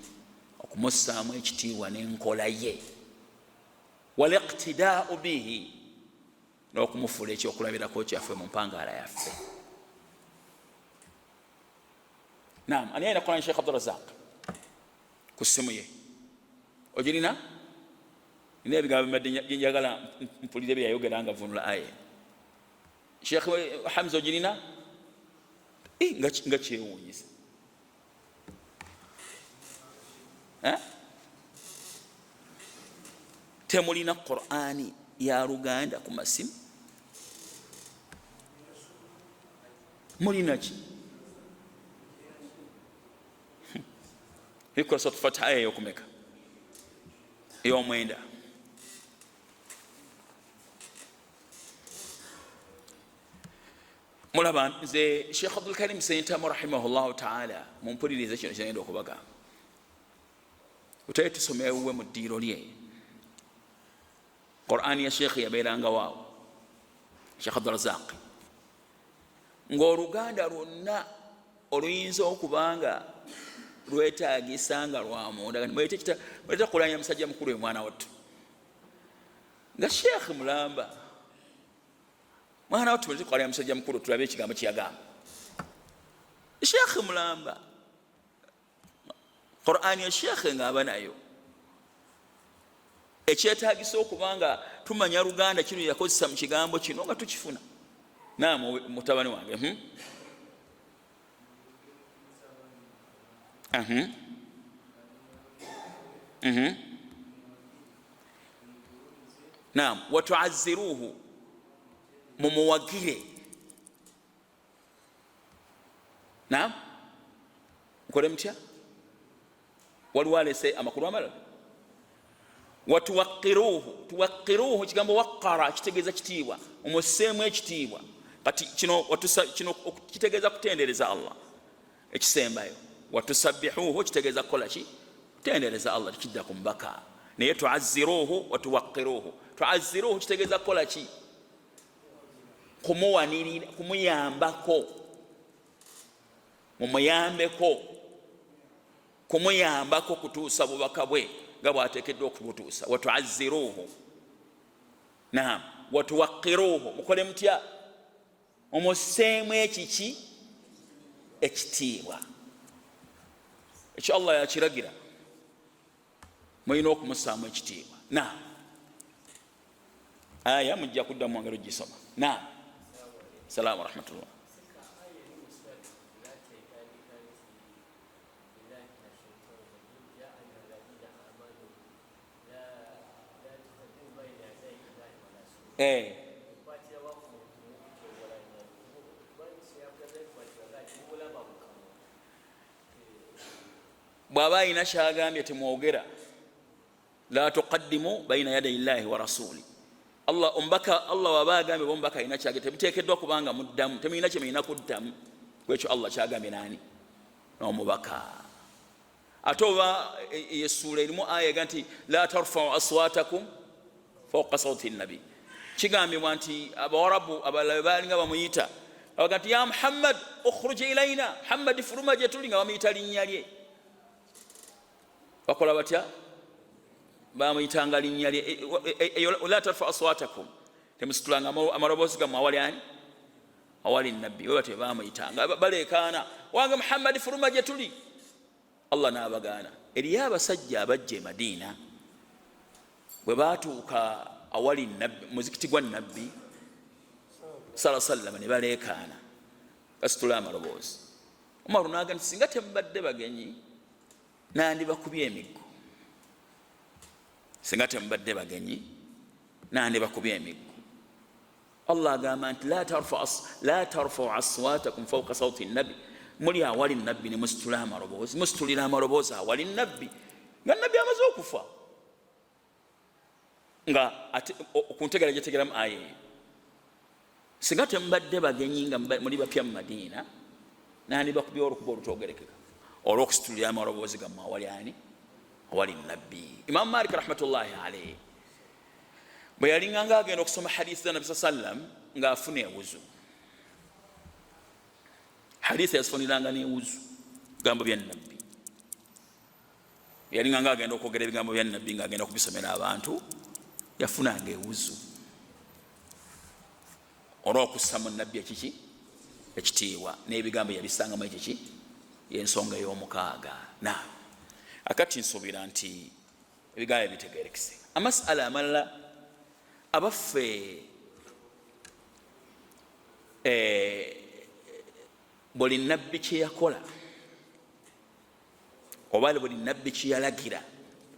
okumussaamu ekitiibwa n'enkola ye, waliqtidaa'u bihi, n'okumufuula ekyokulabirako kyaffe mu mpangaala yaffe. Naam, ani ayina Qur'an? Sheikh Abdul ku ssimu ye ogirina? Nina ebigambo mbadde njagala mpulire bye yayogera nga vunula aya. Sheikh Hamza ogirina? Nga kyewuunyisa. Temulina Qur'ani ya Luganda ku masimu? Mulina ki? Ikola Suratul Fatiha aya ey'okumeka ey'omwenda. Mulaba nze Sheikh Abdul Karim Sentamu rahimahullahu ta'ala mumpulirize kino kyagenda okubagamba. Utaye tusome ewuwe mu ddiiro lye Qur'ani ya Sheikh yabeeranga waawo, Sheikh Abdul Razak, ng'Oluganda lwonna oluyinza okubanga lwetaagisa nga lwamunda. Muleta kulanya musajja mukulu we mwana wattu nga Sheikh mulamba, mwana wa tumulete kwali musajja mukulu tulabe ekigambo kyeyagamba. Sheekhe mulamba Qur'ani ya sheekhe ng'aba nayo ekyetaagisa okubanga tumanya Luganda kino yakozesa mu kigambo kino nga tukifuna. Naam mutabani wange. Naam watuazziruhu mumuwagire. Naam mukole mutya waliwo alese amakulu amalala. Watuwaqiruhu kigambo waqqara kitegeeza kitiibwa omuseemu ekitiibwa. Kati kino kitegeeza kutendereza Allah ekisembayo. Watusabbihuhu kitegeeza kukola ki kutendereza Allah kidda ku mbaka. Naye tuazziruhu watuwaqiruhu. Tuazziruhu kitegeeza kukola ki kumuwanirira kumuyambako mumuyambeko kumuyambako kutuusa bubaka bwe nga bwateekeddwa okubutuusa. Watuazziruhu. Naam watuwaqiruhu mukole mutya omuseemu ekiki ekitiibwa ekyo Allah yakiragira mulina okumusaamu ekitiibwa. Naam aya mujja kuddamu ngalo gisoma. Naam salaamu rahmatullah. bw'aba alina kyagambye temwogera. La tuqaddimu bayina yaday llahi wa rasuli. Allah waba agambye bombaka alina kyagambye temuteekeddwa kubanga muddamu temulina kye mulina kuddamu kwekyo Allah kyagambye nani n'omubaka. Ate oba essuula erimu aya ega nti la tarfau aswatakum fawqa sawti nabi. Kigambibwa nti abawarabu abalala baalinga bamuyita abaga nti ya Muhammad ukhruj ilaina, Muhammad fuluma gye tuli, nga bamuyita linnya lye. Bakola batya? Bamuyitanga linnya lye. La tarfau aswatakum, temusitulanga amaloboozi gammwe awali ani? Awali nabbi. We batyo bamuyitanga baleekaana wange Muhammad fuluma gye tuli. Allah n'abagaana. Eriyo abasajja abajja e Madiina bwe baatuuka awali nabbi muzikiti gwa nabbi sallallahu alaihi wasallam ne baleekaana basitula amaloboozi. Umaru n'agamba nti singa temubadde bagenyi nandibakubye emiggo. Singa temubadde bagenyi nandibakubye emiggo. Allah agamba nti la tarfau aswatakum fawqa sawti nabbi. Muli awali nabbi ne musitula amaloboozi, musitulira amaloboozi awali nabbi nga nabbi amaze okufa. Nga okuntegera gyetegeramu aya eyo. Singa temubadde bagenyi nga muli bapya mu Madiina nandibakubye olukuba olutoogerekeka olw'okusitulira amaloboozi gammwe awali ani? Awali nabbi. Imam Malik rahmatullahi alayhi bwe yalinganga agenda okusoma hadithi za Nabi sallam ng'afuna ewuzu. Hadithi yazifuniranga n'ewuzu bigambo bya nabbi. Yalinganga agenda okwogera ebigambo bya nabbi ng'agenda kubisomera abantu yafunanga ewuzu olw'okussa mu nabbi ekiki ekitiibwa n'ebigambo yabisangamu ekiki y'ensonga ey'omukaaga. Naam akati nsuubira nti ebigambo bitegeerekese. Amasala amalala abaffe buli nabbi kye yakola oba buli nabbi kye yalagira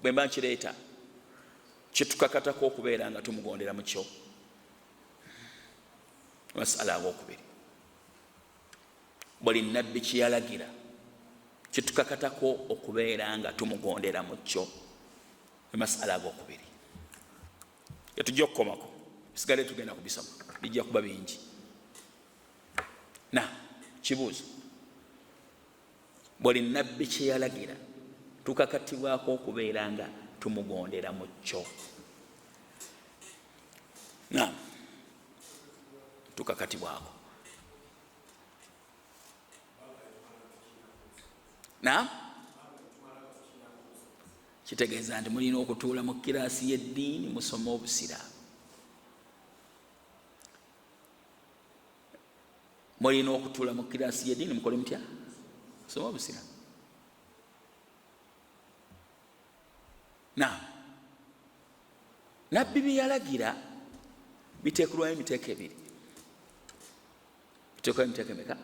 bwe mba nkireeta kitukakatako okubeera nga tumugondera mu kyo. Amasala ag'okubiri buli nabbi kye yalagira kitukakatako okubeera nga tumugondera mu kyo. Amasala ag'okubiri yatujja okukomako bisigale tugenda kubisoma bijja kuba bingi. Na kibuuzo buli nabbi kye yalagira tukakatibwako okubeera nga tumugondera mu kyo. Na tukakatibwako. Na kitegeeza nti mulina okutuula mu kiraasi y'eddiini musome obusiraamu. mulina okutuula mu kiraasi y'eddiini mukole mutya soma obusiraamu. Nabbi bye yalagira biteekulwayo emiteeko ebiri. Biteekulwayo emiteeko emeka?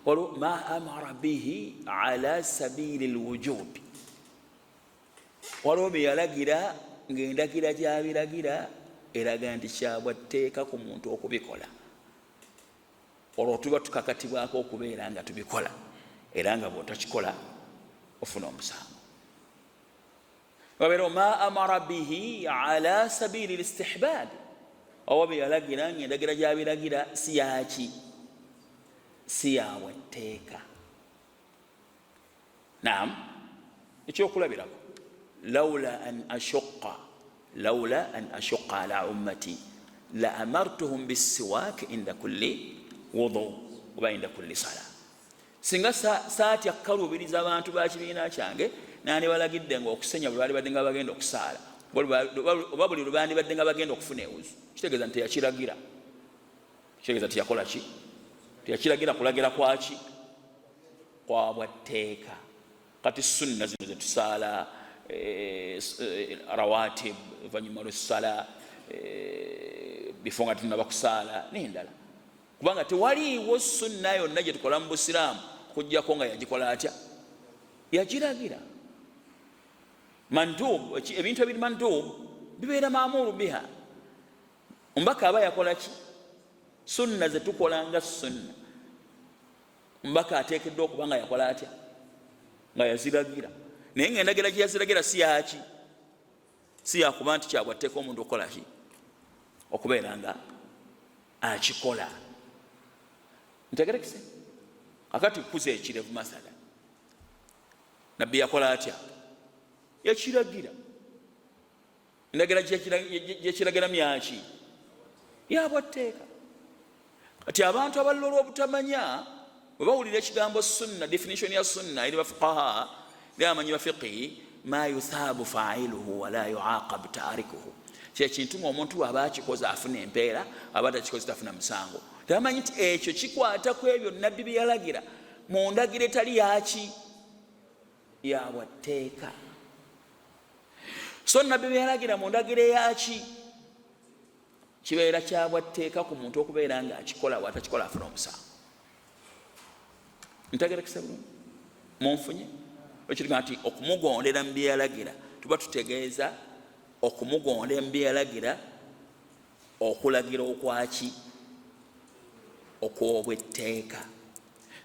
Waliwo ma amara bihi ala sabili lwujubi. Waliwo bye yalagira ng'endagira gy'abiragira eraga nti kyabwatteeka ku muntu okubikola. Olwo tuba tukakatibwako okubeera nga tubikola era nga bw'otakikola ofuna omusango. Wabero ma amara bihi ala sabili listihbab. Oba bye yalagira ng'endagira gy'abiragira si yaki, si yawatteeka. Naam, ekyokulabirako lawla an ashuqqa ala ummati la amartuhum bisiwaak inda kulli wudu oba inda kulli sala. Singa saatya kukaluubiriza abantu ba kibiina kyange nandibalagidde nga okusenya bwe balibadde nga bagenda okusaala oba buli lwe bandibadde nga bagenda okufuna ewuzu, kitegeeza nti teyakiragira. Kitegeeza tiyakola ki? Teyakiragira. Kulagira kwaki? Kwa bwatteeka. Kati sunna zino ze tusaala rawatib oluvannyuma lw'essala bifo nga tunaba kusaala n'endala, kubanga tewaliiwo sunna yonna gye tukola mu busiraamu okuggyako nga yagikola atya? Yagiragira. Mandub, ebintu ebiri mandub bibeera maamuru biha. Ombaka aba yakola ki? Sunna ze tukola nga sunna, ombaka ateekeddwa okuba nga yakola atya? Nga yaziragira. Naye ng'endagira gye yaziragira si yaki? Si yakuba nti kyabwatteeka omuntu okukola ki? Okubeera nga akikola. Ntegerekese? Kakati kukuza ekirevu masala. Nabbi yakola atya? Yakiragira. Endagira gyekiragira myaki? Yabwatteeka. Kati abantu abalala olw'obutamanya bwe bawulira ekigambo sunna, definition ya sunna eri bafuqaha abamanyi ba fiqhi, ma yuthabu fa'iluhu wala yuaqabu tarikuhu. Kyekintu ng'omuntu aba akikoze afuna empeera, aba takikoze tafuna musango. Tamanyi nti ekyo kikwata ku ebyo nabbi bye yalagira mu ndagira etali yaki? Yabwatteeka. So nabbi bye yalagira mu ndagira eyaki? Kibeera kyabwatteeka ku muntu okubeera nga akikola watakikola afuna omusango. Ntegerekese bulungi? Munfunye? Ekiriga nti okumugondera mu bye yalagira tuba tutegeeza okumugondera mu bye yalagira okulagira okwaki? Okw'obwetteeka.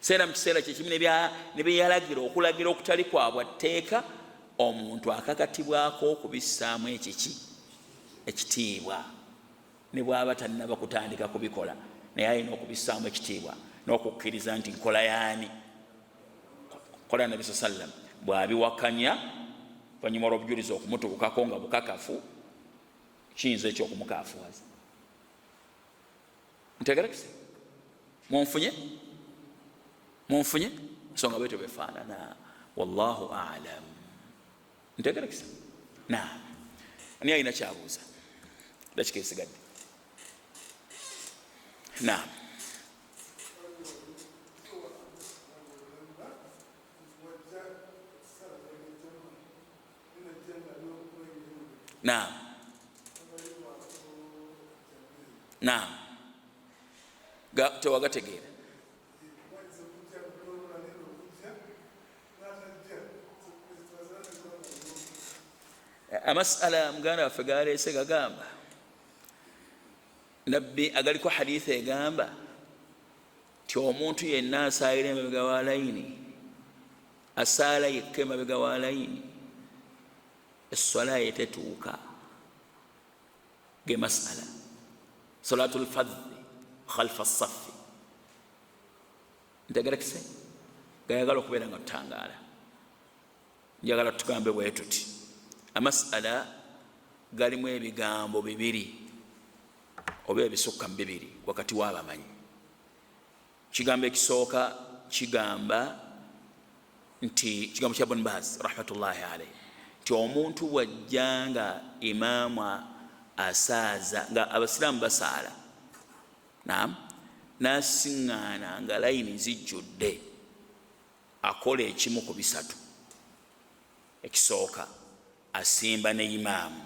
Seera mu kiseera kyekimu ne bye yalagira okulagira okutali kwa bwatteeka, omuntu akakatibwako okubissaamu ekiki? Ekitiibwa. Ne bw'aba tannaba kutandika kubikola naye alina okubissaamu ekitiibwa n'okukkiriza nti nkola yaani? Kola Nabi sallam bw'abiwakanya oluvannyuma lw'obujulizi okumutuukako nga bukakafu, kiyinza ekyokumukaafuwaza. Ntegerekese? Munfunye? Ensonga bwetyo befaanana. Wallahu a'lam. Ntegerekese? Naam. Ani alina kyabuuza? Dakika esigadde. Naam. Naam. Tewagategeera. Amasala muganda waffe galeese gagamba nabbi agaliko hadisi egamba ti omuntu yenna asaayira emabega wa layini, asaala yekka emabega wa layini, esswala ye tetuuka. Ge masala salatul fadhi khalfa saffi. Ntegerekese? Gayagala okubeera nga tutangaala. Njagala tugambe bwe tuti amasala galimu ebigambo bibiri oba ebisukka mu bibiri wakati w'abamanyi. Kigambo ekisooka kigamba nti kigambo kya Ibn Baz rahmatullahi alayhi nti omuntu bw'ajja nga imaamu asaaza nga abasiraamu basaala, naam, n'asiŋŋaana nga layini zijjudde, akola ekimu ku bisatu. Ekisooka, asimba ne imaamu.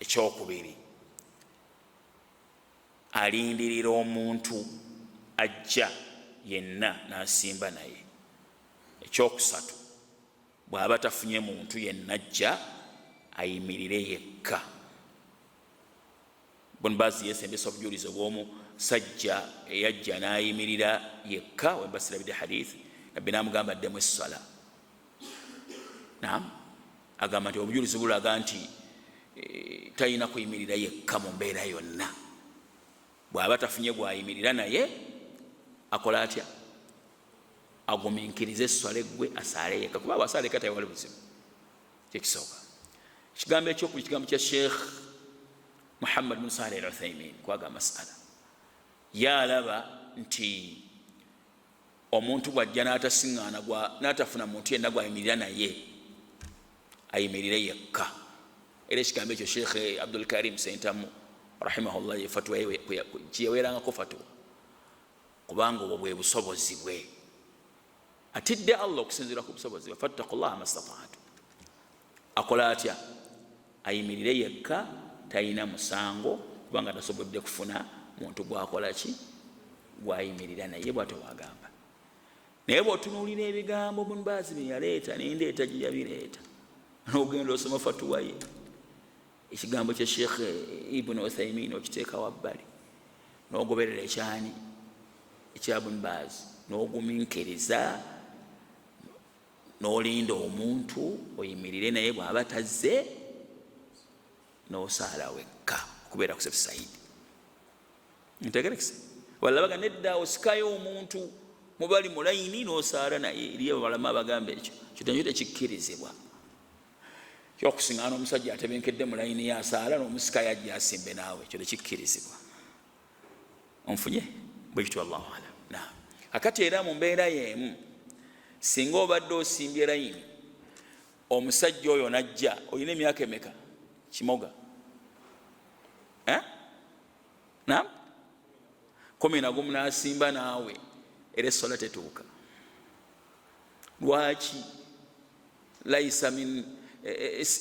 Ekyokubiri, alindirira omuntu ajja yenna n'asimba naye. Ekyokusatu, bw'aba tafunye muntu yenna ajja ayimirire yekka. Ibn Baz yesembesa obujulizi obw'omusajja eyajja n'ayimirira yekka webasira bide hadith, nabbi n'amugamba addemu essala. Naam, agamba nti obujulizi bulaga nti talina kuyimirira yekka mu mbeera yonna. Bw'aba tafunye bw'ayimirira naye akola atya? Agumiikirize essala eggwe asaale yekka, kuba bw'asaala yekka tewali buzibu. Kyekisooka. Ekigambo ekyokubiri kigambo kya Sheikh Muhammad bin Salih al-Uthaymin kwaga masala. Yalaba nti omuntu bw'ajja n'atasiŋŋaana n'atafuna muntu yenna gw'ayimirira naye ayimirire yekka. Era ekigambo ekyo Sheikh Abdul Karim Sentamu rahimahullah fatwa kiyewerangako fatwa, kubanga obwo bwe busobozi bwe. Atidde Allah okusinziira ku busobozi bwe, fattaqullaha mastata'tu. Akola atya? Ayimirire yekka, talina musango kubanga tasobodde kufuna muntu gwakola ki? Gwayimirira naye bw'atyo bw'agamba. Naye bw'otunuulira ebigambo Ibn Baz bye yaleeta n'endeeta gye yabireeta, n'ogenda osoma fatwa ye, ekigambo kya Sheikh Ibn Uthaymin okiteeka wabbali, n'ogoberera ekyani ekya Ibn Baz, n'ogumiikiriza, n'olinda omuntu oyimirire naye bw'aba tazze, n'osaala wekka okubeera ku Saidi. Ntegerekese? Walabaga nedda osikayo omuntu mubali mu layini n'osaala naye. Eriyo abalama abagamba ekyo kitonyo tekikkirizibwa. Kyokusiŋŋaana omusajja atebenkedde mu layini yasaala n'omusikayo ajja asimbe naawe, ekyo tekikkirizibwa. Onfunye? Bwe kityo Allahu alam. Naam. Akati era mu mbeera y'emu, singa obadde osimbye layini, omusajja oyo najja, olina emyaka emeka? Kimoga? Naam? 11 n'asimba naawe, era essola tetuuka. Lwaki? Laisa min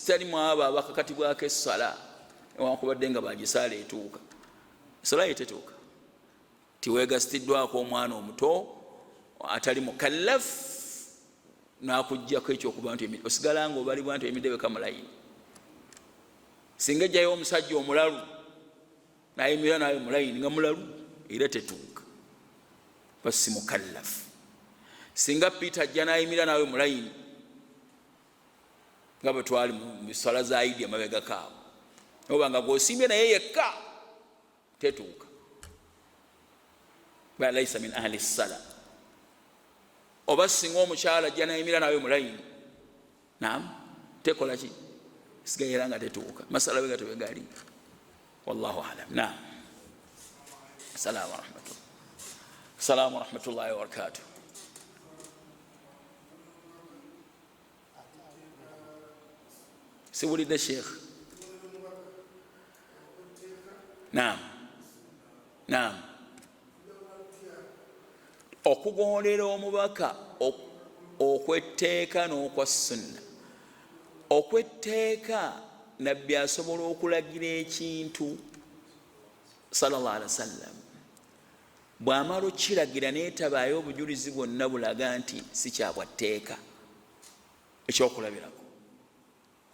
talimu abo abakakatibwako essala newankubadde nga bagisaala etuuka. Essola ye tetuuka. Tiweegasiddwako omwana omuto atali mukallafu n'akuggyako ekyokuba nti osigala nga obalibwa nti emidde weka mulayini. Singa ejjayo omusajja omulalu n'ayimirira nawe mulayini nga mulalu, era tetuuka, basi mukallafu. Singa Peter ajja n'ayimirira nawe mulayini nga bwe twali mu ssala za Idi amabega kaabo, oba nga gw'osimbye naye yekka, tetuuka. Laisa min ahli ssala. Oba singa omukyala ajja n'ayimirira nawe mulayini, naam, tekola ki? Sigaye era nga tetuuka. Masala bwe gatyo bwe gali. Wallahu alam. Naam. Assalamu rahmatullah. Assalamu rahmatullahi wa barakatuh. Siwulidde Sheikh? Naam. Naam. Okugondera omubaka okwetteeka n'okwa sunna. Okwetteeka nabbi asobola okulagira ekintu sallallahu alaihi wasallam, bw'amala okiragira neetabaayo obujulizi bwonna bulaga nti si kyabwatteeka, ekyokulabirako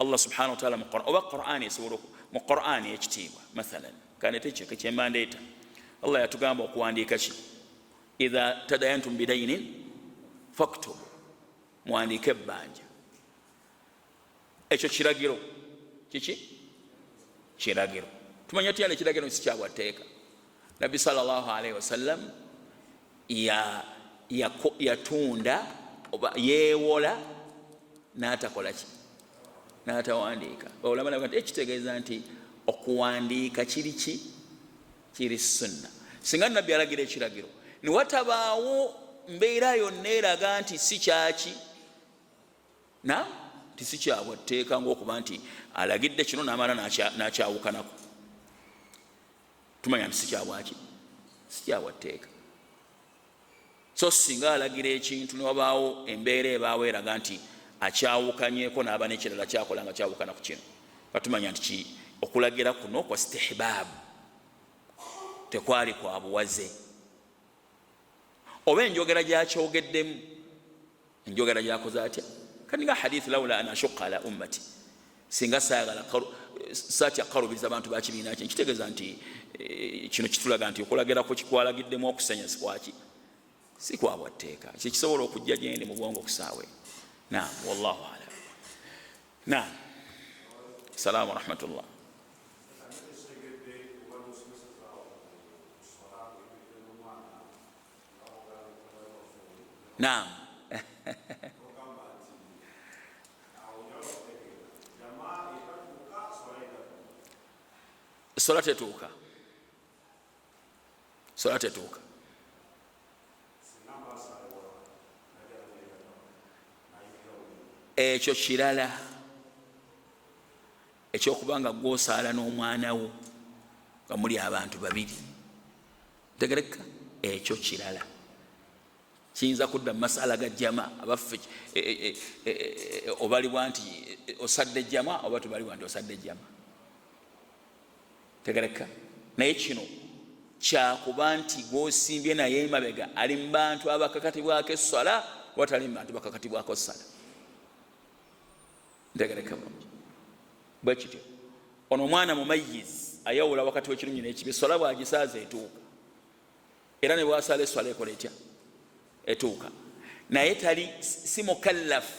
Allah subhanahu wa ta'ala mu Qur'an oba Qur'ani esobola mu Qur'ani ekitiibwa. Mathalan kanete ekyo kyembandeeta, Allah yatugamba okuwandiika ki? Idha tadayantum bidayinin faktubu, muwandiike ebbanja. Ekyo kiragiro. Kiki? Kiragiro. Tumanya tyale kiragiro si kyabwatteeka. Nabbi sallallahu alaihi wasallam yatunda oba yeewola n'atakola ki? N'atawandiika. Olaba nti ekitegeeza nti okuwandiika kiri ki? Kiri sunna. Singa nabbi alagira ekiragiro ne watabaawo mbeera yonna eraga nti si kyaki, na tisi kyabwatteeka ng'okuba nti alagidde kino n'amala n'akyawukanako, tumanya nti si kyabwaki. sikyawateeka. So singa alagira ekintu newabaawo embeera ebaawo eraga nti akyawukanyeeko n'aba n'ekirala kyakola nga kyawukana ku kino, batumanya nti okulagira kuno kwa stihbaabu, tekwali kwa buwaze. Oba enjogera gyakyogeddemu, enjogera gyakoze atya? Kaniga hadithi lawla an ashuqqa ala ummati, singa saagala satya karubiriza abantu bakibiina kye, nkitegeeza nti kino kitulaga nti okulagira ku kikwalagiddemu okusenya sikwaki si kwa bwatteeka, kisobola okujja gyendi mu bwongo kusaawe. Naam, wallahu alam. Naam, salaamu rahmatullah. Naam. Sola tetuuka, sola tetuuka. Ekyo kirala, ekyokubanga gw'osaala n'omwana wo nga muli abantu babiri, tegereka, ekyo kirala. Kiyinza kudda mu masala ga jama, abaffe obalibwa nti osadde jama oba tubalibwa nti osadde jama, tegereka. Naye kino kyakuba nti gw'osimbye naye emabega ali mu bantu abakakatibwako essala oba tali mu bantu bakakatibwako essala, tegereka bulungi. Bwe kityo ono omwana mumayizi ayawula wakati w'ekirungi n'ekibi, essala bw'agisaaza etuuka, era ne bw'asala essala ekola etya? Etuuka. Naye tali si mukallafu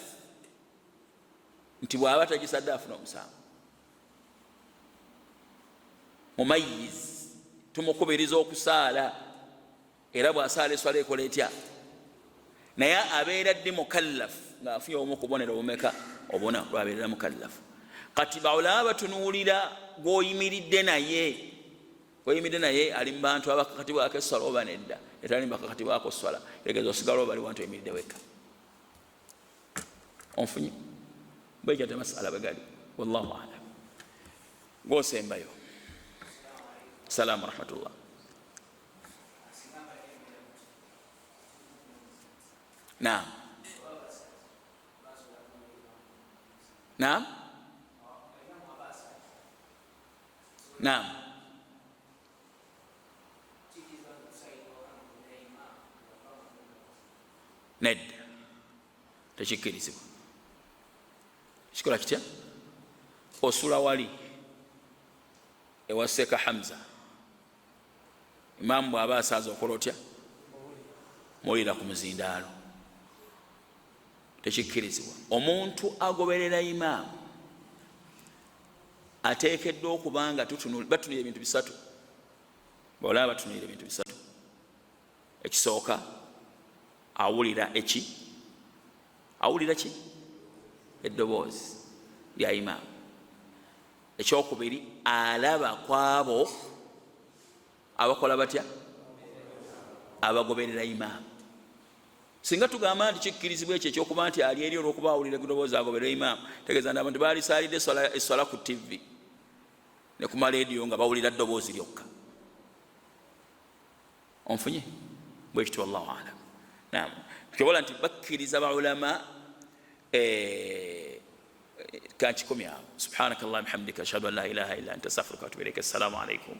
nti bw'aba tagisadde afuna omusango. Mumayizi tumukubiriza okusaala, era bw'asaala essala ekola etya? Naye abeera ddi mukallafu ng'afunye obumu kubonera obumeka? Obuna lwabeerera mukallafu. Kati bawulaba batunuulira gw'oyimiridde naye, gw'oyimiridde naye ali mu bantu abakakatibwako essala oba nedda etali mu bakakatibwako essala, tegeeza osigala obali wantu oyimiridde wekka. Onfunye? Bwe kyate masala bwe gali. Wallahu alam. Gw'osembayo. Salaamu rahmatullah. Naam. Naam. Naam. Nedda, tekikkirizibwa. Kikola kitya? Osula wali ewa Seeka Hamza, imaamu bw'aba asaaza okola otya? Muwulira ku muzindaalo. Tekikkirizibwa. Omuntu agoberera imaamu ateekeddwa okubanga batunulira ebintu bisatu. Bw'olaba batunulira ebintu bisatu. Ekisooka, awulira eki? Awulira ki? Eddoboozi lya imaamu. Ekyokubiri, alaba kwabo abakola batya? Abagoberera imaamu. Singa tugamba nti kikkirizibwa ekyo ekyokuba nti ali eri olw'okuba awulira eddoboozi agoberera imaamu, tegeeza nti abantu baalisaalidde essala ku TV ne ku maleediyo nga bawulira ddoboozi lyokka. Onfunye? Bwe kityo, wallahu alam. Naam. Tukibola nti bakkiriza baulama kankikumi awo. Subhanaka Allahumma bihamdika ashhadu an la ilaha illa anta astaghfiruka wa atubu ilayk. Assalamu alaykum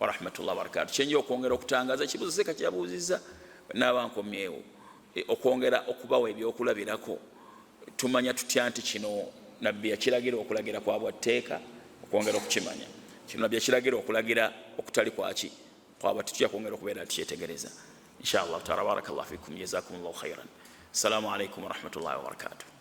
wa rahmatullahi wa barakatuh. Kyenje okwongera okutangaza ekibuuzo Seeka kyabuuzizza n'abankomyewo, okwongera okubawa ebyokulabirako. Tumanya tutya nti kino nabbi yakiragira okulagira kwa bwatteeka, okwongera okukimanya. Kino nabbi yakiragira okulagira okutali kwaki kwa bwatteeka, kwongera okubeera tukyetegereza. Inshallah ta'ala. Barakallahu fikum, jazakumullahu khairan. Assalamu alaykum wa rahmatullahi wa barakatuh.